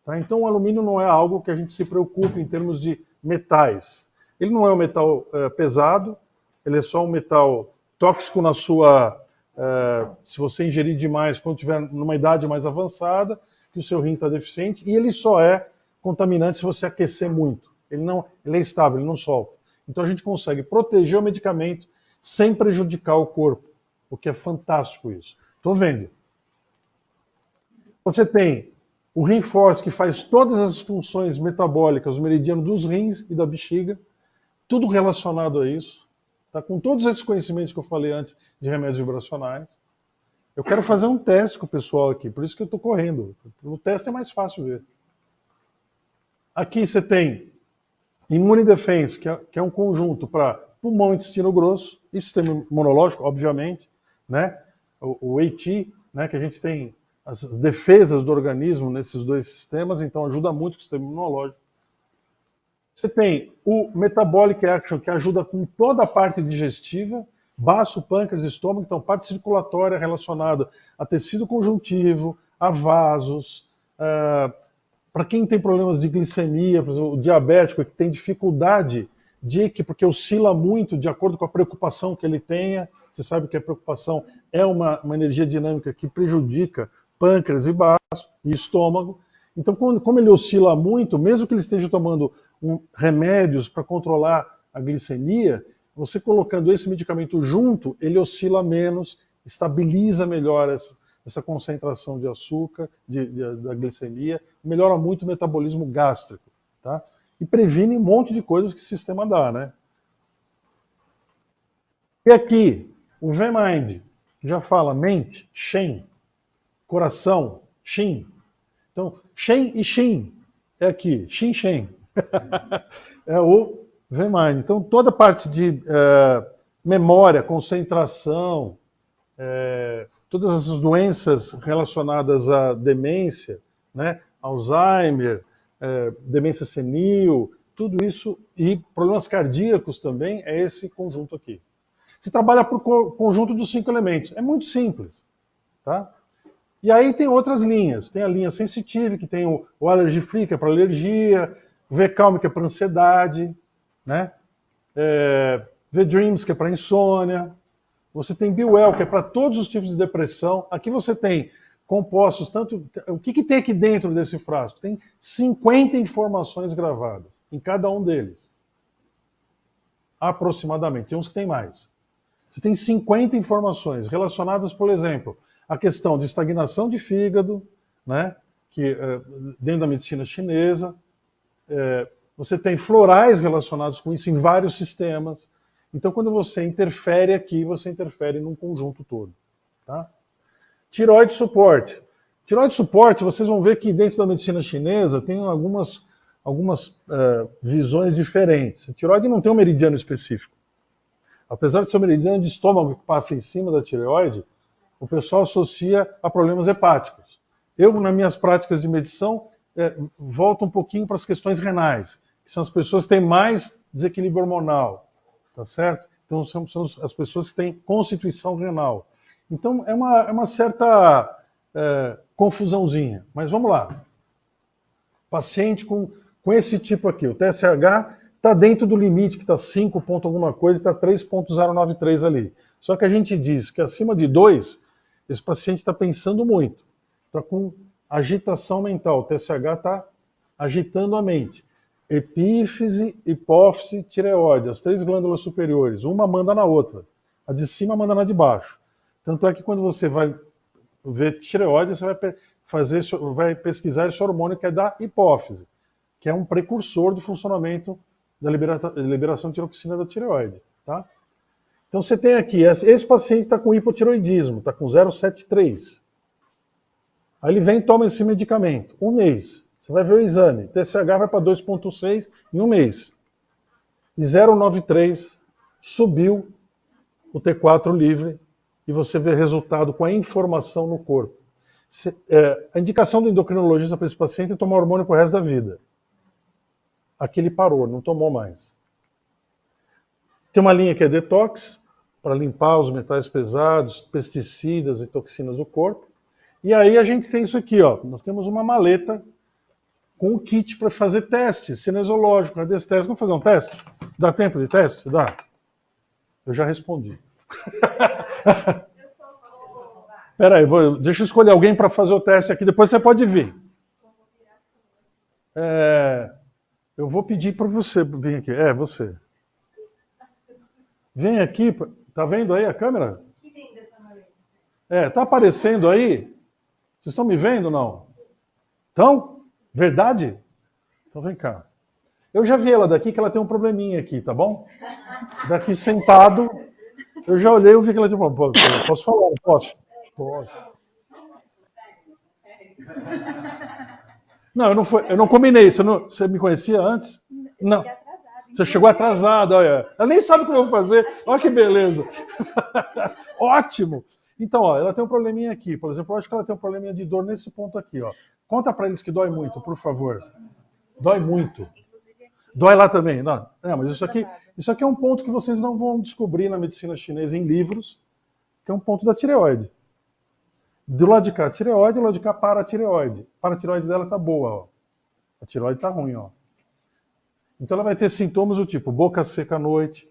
Tá? Então o alumínio não é algo que a gente se preocupe em termos de metais. Ele não é um metal pesado, ele é só um metal tóxico na sua... se você ingerir demais quando estiver numa idade mais avançada, que o seu rim está deficiente, e ele só é contaminante se você aquecer muito. Ele é estável, ele não solta. Então a gente consegue proteger o medicamento sem prejudicar o corpo, o que é fantástico isso. Estou vendo. Você tem o rim forte, que faz todas as funções metabólicas, o meridiano dos rins e da bexiga, tudo relacionado a isso. Tá? Com todos esses conhecimentos que eu falei antes de remédios vibracionais. Eu quero fazer um teste com o pessoal aqui, por isso que eu estou correndo. O teste é mais fácil ver. Aqui você tem Immune Defense, que é um conjunto para pulmão e intestino grosso, e sistema imunológico, obviamente, né? O AT, né? Que a gente tem as defesas do organismo nesses 2 sistemas, então ajuda muito o sistema imunológico. Você tem o Metabolic Action, que ajuda com toda a parte digestiva, Baço, pâncreas, estômago, então parte circulatória relacionada a tecido conjuntivo, a vasos, para quem tem problemas de glicemia, por exemplo, o diabético que tem dificuldade porque oscila muito de acordo com a preocupação que ele tenha. Você sabe que a preocupação é uma energia dinâmica que prejudica pâncreas e baço e estômago. Então, como ele oscila muito, mesmo que ele esteja tomando remédios para controlar a glicemia, você colocando esse medicamento junto, ele oscila menos, estabiliza melhor essa concentração de açúcar, da glicemia, melhora muito o metabolismo gástrico, tá? E previne um monte de coisas que o sistema dá, né? E aqui, o V-Mind, já fala mente, Shen, coração, Shin. Então, Shen e Shin é aqui, Shin Shen. É o V-Mind. Então, toda a parte de memória, concentração, todas essas doenças relacionadas à demência, né? Alzheimer, demência senil, tudo isso, e problemas cardíacos também, é esse conjunto aqui. Se trabalha por conjunto dos 5 elementos. É muito simples. Tá? E aí tem outras linhas. Tem a linha sensitive, que tem o allergy free, que é para alergia, o V-Calm, que é para ansiedade, né? V-Dreams, que é para insônia. Você tem Be-Well, que é para todos os tipos de depressão. Aqui você tem compostos, o que tem aqui dentro desse frasco? Tem 50 informações gravadas em cada um deles. Aproximadamente. Tem uns que tem mais. Você tem 50 informações relacionadas, por exemplo, à questão de estagnação de fígado, né? Que, dentro da medicina chinesa. Você tem florais relacionados com isso em vários sistemas. Então, quando você interfere aqui, você interfere num conjunto todo. Tá? Tiroide suporte. Tiroide suporte, vocês vão ver que dentro da medicina chinesa tem algumas visões diferentes. A tiroide não tem um meridiano específico. Apesar de ser um meridiano de estômago que passa em cima da tireoide, o pessoal associa a problemas hepáticos. Eu, nas minhas práticas de medição, volto um pouquinho para as questões renais, que são as pessoas que têm mais desequilíbrio hormonal, tá certo? Então, são as pessoas que têm constituição renal. Então, é uma certa confusãozinha. Mas vamos lá. Paciente com esse tipo aqui, o TSH está dentro do limite, que está 5 ponto alguma coisa, está 3.093 ali. Só que a gente diz que acima de 2, esse paciente está pensando muito. Está com agitação mental. O TSH está agitando a mente. Epífise, hipófise, tireoide, as 3 glândulas superiores. Uma manda na outra. A de cima manda na de baixo. Tanto é que quando você vai ver tireoide, você vai pesquisar esse hormônio que é da hipófise, que é um precursor do funcionamento da liberação de tiroxina da tireoide. Tá? Então você tem aqui, esse paciente está com hipotiroidismo, está com 0,73. Aí ele vem e toma esse medicamento, 1 mês. Você vai ver o exame, TSH vai para 2,6 em 1 mês. E 0,93 subiu o T4 livre e você vê resultado com a informação no corpo. A indicação do endocrinologista para esse paciente é tomar hormônio para o resto da vida. Aqui ele parou, não tomou mais. Tem uma linha que é detox, para limpar os metais pesados, pesticidas e toxinas do corpo. E aí a gente tem isso aqui, ó. Nós temos uma maleta com um kit para fazer testes, cinesológico, radiestésico. Vamos fazer um teste? Dá tempo de teste? Dá. Eu já respondi. Espera aí, deixa eu escolher alguém para fazer o teste aqui, depois você pode vir. Eu vou pedir para você vir aqui. Você. Vem aqui. Tá vendo aí a câmera? Que linda essa maleta. Tá aparecendo aí? Vocês estão me vendo ou não? Então? Verdade? Então vem cá. Eu já vi ela daqui, que ela tem um probleminha aqui, tá bom? Daqui sentado, eu já olhei e vi que ela tem um problema. Posso falar? Posso? Pode. Não, eu não combinei. Você me conhecia antes? Não. Você chegou atrasado, olha. Ela nem sabe o que eu vou fazer. Olha que beleza. Ótimo. Então, ó, ela tem um probleminha aqui. Por exemplo, eu acho que ela tem um probleminha de dor nesse ponto aqui, ó. Conta para eles que dói muito, por favor. Dói muito. Dói lá também. Não, mas isso aqui é um ponto que vocês não vão descobrir na medicina chinesa em livros, que é um ponto da tireoide. Do lado de cá, tireoide, do lado de cá, paratireoide. A paratireoide dela tá boa, ó. A tireoide tá ruim, ó. Então ela vai ter sintomas do tipo boca seca à noite.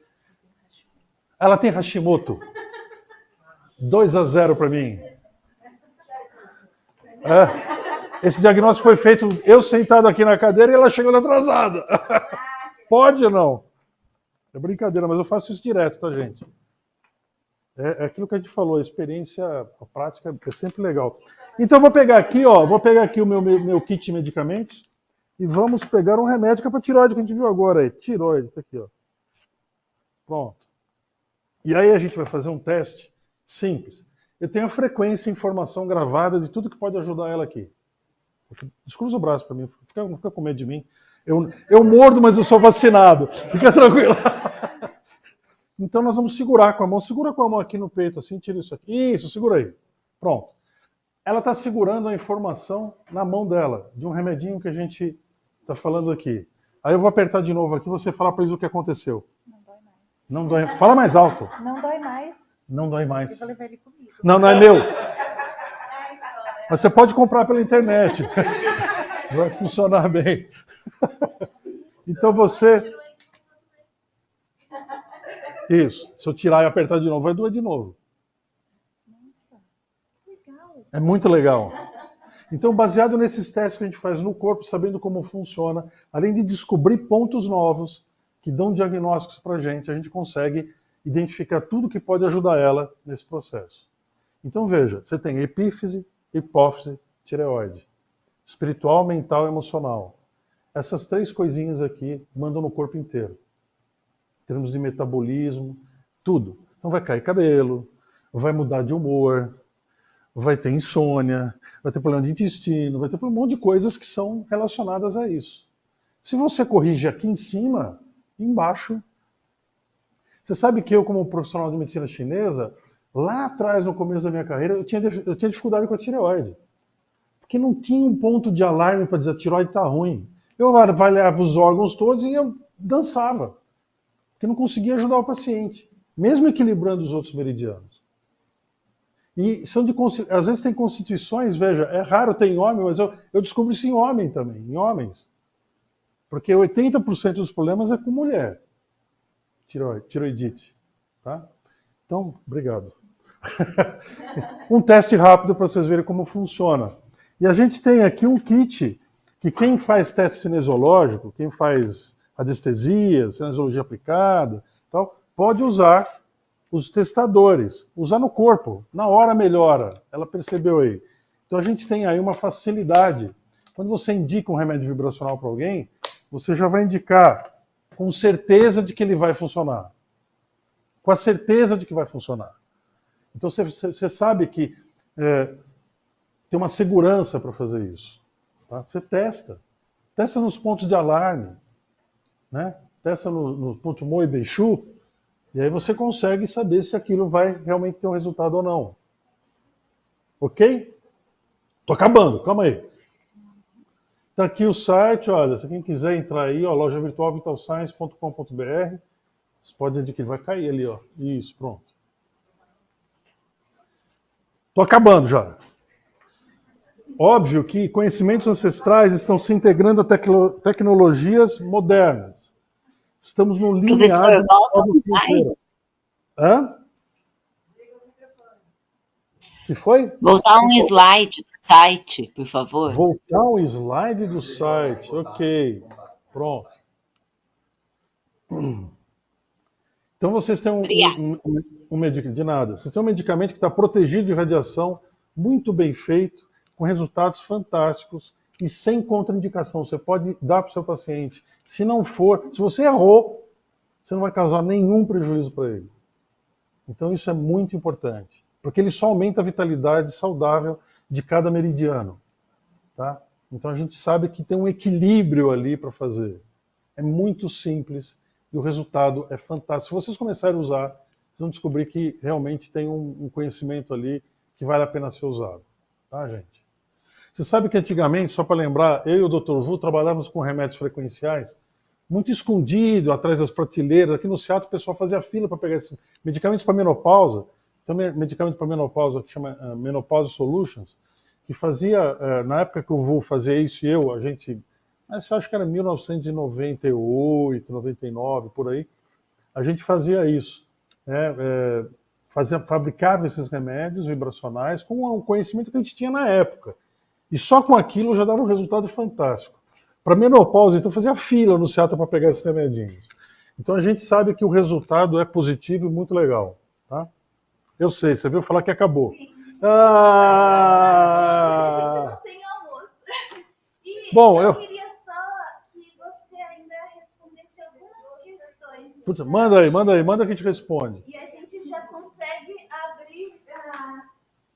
Ela tem Hashimoto. 2-0 para mim. Esse diagnóstico foi feito eu sentado aqui na cadeira e ela chegando atrasada. Pode ou não? É brincadeira, mas eu faço isso direto, tá, gente? É aquilo que a gente falou, a experiência, a prática é sempre legal. Então eu vou pegar aqui, ó, o meu kit de medicamentos e vamos pegar um remédio que é para tireoide, que a gente viu agora aí. Tireoide, tá aqui, ó. Pronto. E aí a gente vai fazer um teste simples. Eu tenho a frequência e informação gravada de tudo que pode ajudar ela aqui. Descruza o braço para mim, não fica com medo de mim. Eu mordo, mas eu sou vacinado. Fica tranquilo. Então nós vamos segurar com a mão. Segura com a mão aqui no peito, assim, tira isso aqui. Isso, segura aí. Pronto. Ela está segurando a informação na mão dela, de um remedinho que a gente está falando aqui. Aí eu vou apertar de novo aqui, você fala para eles o que aconteceu. Não dói mais. Não dói. Fala mais alto. Não dói mais. Não dói mais. Eu vou levar ele comigo. Não, não é meu. Mas você pode comprar pela internet. Vai funcionar bem. Então você... Isso. Se eu tirar e apertar de novo, vai doer de novo. Nossa, legal. É muito legal. Então, baseado nesses testes que a gente faz no corpo, sabendo como funciona, além de descobrir pontos novos que dão diagnósticos para a gente consegue identificar tudo que pode ajudar ela nesse processo. Então, veja, você tem epífise, hipófise, tireoide. Espiritual, mental e emocional. Essas três coisinhas aqui mandam no corpo inteiro. Em termos de metabolismo, tudo. Então vai cair cabelo, vai mudar de humor, vai ter insônia, vai ter problema de intestino, vai ter um monte de coisas que são relacionadas a isso. Se você corrige aqui em cima, embaixo... Você sabe que eu, como profissional de medicina chinesa, lá atrás, no começo da minha carreira, eu tinha dificuldade com a tireoide. Porque não tinha um ponto de alarme para dizer a tireoide está ruim. Eu avaliava os órgãos todos e eu dançava. Porque não conseguia ajudar o paciente, mesmo equilibrando os outros meridianos. E às vezes tem constituições, veja, é raro ter em homem, mas eu descubro isso em homem também, em homens. Porque 80% dos problemas é com mulher. Tiroidite. Tá? Então, obrigado. Um teste rápido para vocês verem como funciona. E a gente tem aqui um kit que quem faz teste cinesiológico, quem faz anestesia, cinesiologia aplicada, tal, pode usar os testadores, usar no corpo, na hora melhora. Ela percebeu aí. Então a gente tem aí uma facilidade. Quando você indica um remédio vibracional para alguém, você já vai indicar com certeza de que ele vai funcionar. Com a certeza de que vai funcionar. Então você sabe que tem uma segurança para fazer isso. Tá? Você testa. Testa nos pontos de alarme. Né? Testa no ponto Mo e Beixu, e aí você consegue saber se aquilo vai realmente ter um resultado ou não. Ok? Tô acabando, calma aí. Tá aqui o site, olha, se quem quiser entrar aí, ó, loja virtual vitalscience.com.br, você pode adquirir, vai cair ali, ó. Isso, pronto. Tô acabando já. Óbvio que conhecimentos ancestrais estão se integrando a tecnologias modernas. Estamos no linear... Professor, volta um slide. Hã? Que foi? Voltar um slide do site, por favor. Voltar um slide do site. Ok. Pronto. Então vocês têm um medicamento. De nada. Vocês têm um medicamento que está protegido de radiação, muito bem feito, com resultados fantásticos e sem contraindicação. Você pode dar para o seu paciente. Se não for, se você errou, você não vai causar nenhum prejuízo para ele. Então isso é muito importante, porque ele só aumenta a vitalidade saudável de cada meridiano. Tá? Então a gente sabe que tem um equilíbrio ali para fazer. É muito simples e o resultado é fantástico. Se vocês começarem a usar, vocês vão descobrir que realmente tem um conhecimento ali que vale a pena ser usado. Tá, gente? Você sabe que antigamente, só para lembrar, eu e o Dr. Vu trabalhávamos com remédios frequenciais muito escondido atrás das prateleiras. Aqui no Seattle o pessoal fazia fila para pegar esses medicamentos para menopausa. Tem medicamento para menopausa que chama Menopause Solutions, que fazia, na época que o Vu fazia isso e a gente, mas eu acho que era 1998, 99, por aí, a gente fazia isso. Fabricava esses remédios vibracionais com o conhecimento que a gente tinha na época. E só com aquilo já dava um resultado fantástico. Para menopausa, então, fazia fila no Seattle para pegar esses remedinhos. Então a gente sabe que o resultado é positivo e muito legal. Tá? Eu sei, você viu falar que acabou. A gente não tem almoço. E bom, eu queria só que você ainda respondesse algumas questões. Puta, manda aí, manda que a gente responde. E a gente já consegue abrir.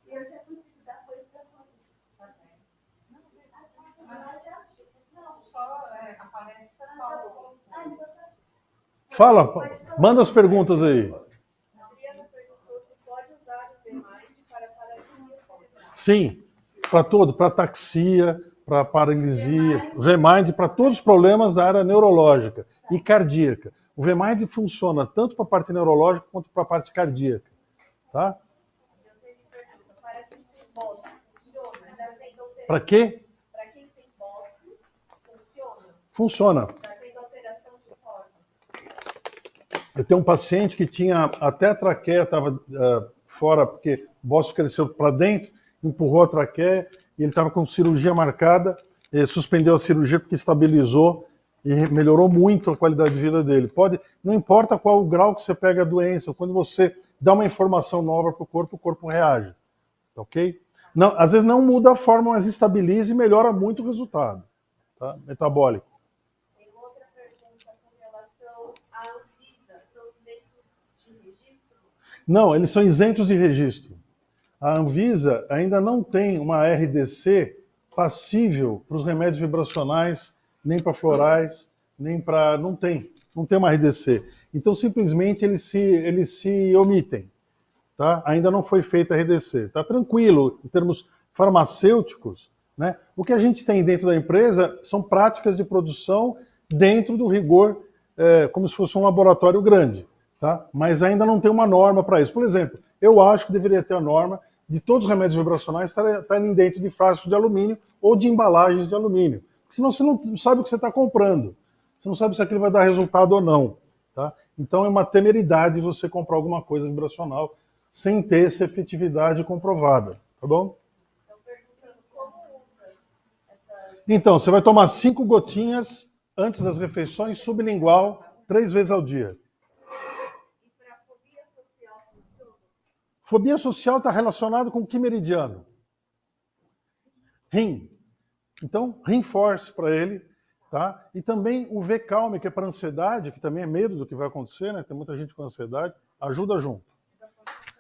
Eu já consigo dar coisa para você. Não, só aparece São Paulo. Fala, manda as perguntas aí. A Adriana perguntou se pode usar o VMind para paralisia cerebral. Sim, para todo, para ataxia, para paralisia, VMind para todos os problemas da área neurológica e cardíaca. O VMind funciona tanto para a parte neurológica quanto para a parte cardíaca, tá? Para quem tem bócio, funciona? Já tem alteração? Para quê? Para quem tem bócio, funciona? Funciona. Já tem alteração de forma? Eu tenho um paciente que tinha até a traqueia estava fora, porque o bócio cresceu para dentro, empurrou a traqueia, e ele estava com cirurgia marcada, suspendeu a cirurgia porque estabilizou e melhorou muito a qualidade de vida dele. Não importa qual o grau que você pega a doença, quando você dá uma informação nova para o corpo reage. Ok? Não, às vezes não muda a forma, mas estabiliza e melhora muito o resultado. Tá? Metabólico. Tem outra pergunta com relação à Anvisa. São isentos de registro? Não, eles são isentos de registro. A Anvisa ainda não tem uma RDC passível para os remédios vibracionais, nem para florais, nem para... Não tem uma RDC. Então, simplesmente, eles se omitem. Tá? Ainda não foi feita a RDC. Está tranquilo, em termos farmacêuticos, né? O que a gente tem dentro da empresa são práticas de produção dentro do rigor, como se fosse um laboratório grande. Tá? Mas ainda não tem uma norma para isso. Por exemplo, eu acho que deveria ter a norma de todos os remédios vibracionais estarem dentro de frascos de alumínio ou de embalagens de alumínio. Porque senão você não sabe o que você está comprando. Você não sabe se aquilo vai dar resultado ou não. Tá? Então é uma temeridade você comprar alguma coisa vibracional sem ter essa efetividade comprovada. Tá bom? Estão perguntando como usa essas... Então, você vai tomar 5 gotinhas antes das refeições, sublingual, 3 vezes ao dia. E para fobia social funciona? Fobia social está relacionado com o que meridiano? Rim. Então, Rim Force para ele, tá? E também o V-Calm, que é para ansiedade, que também é medo do que vai acontecer, né? Tem muita gente com ansiedade, ajuda junto.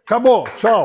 Acabou, tchau.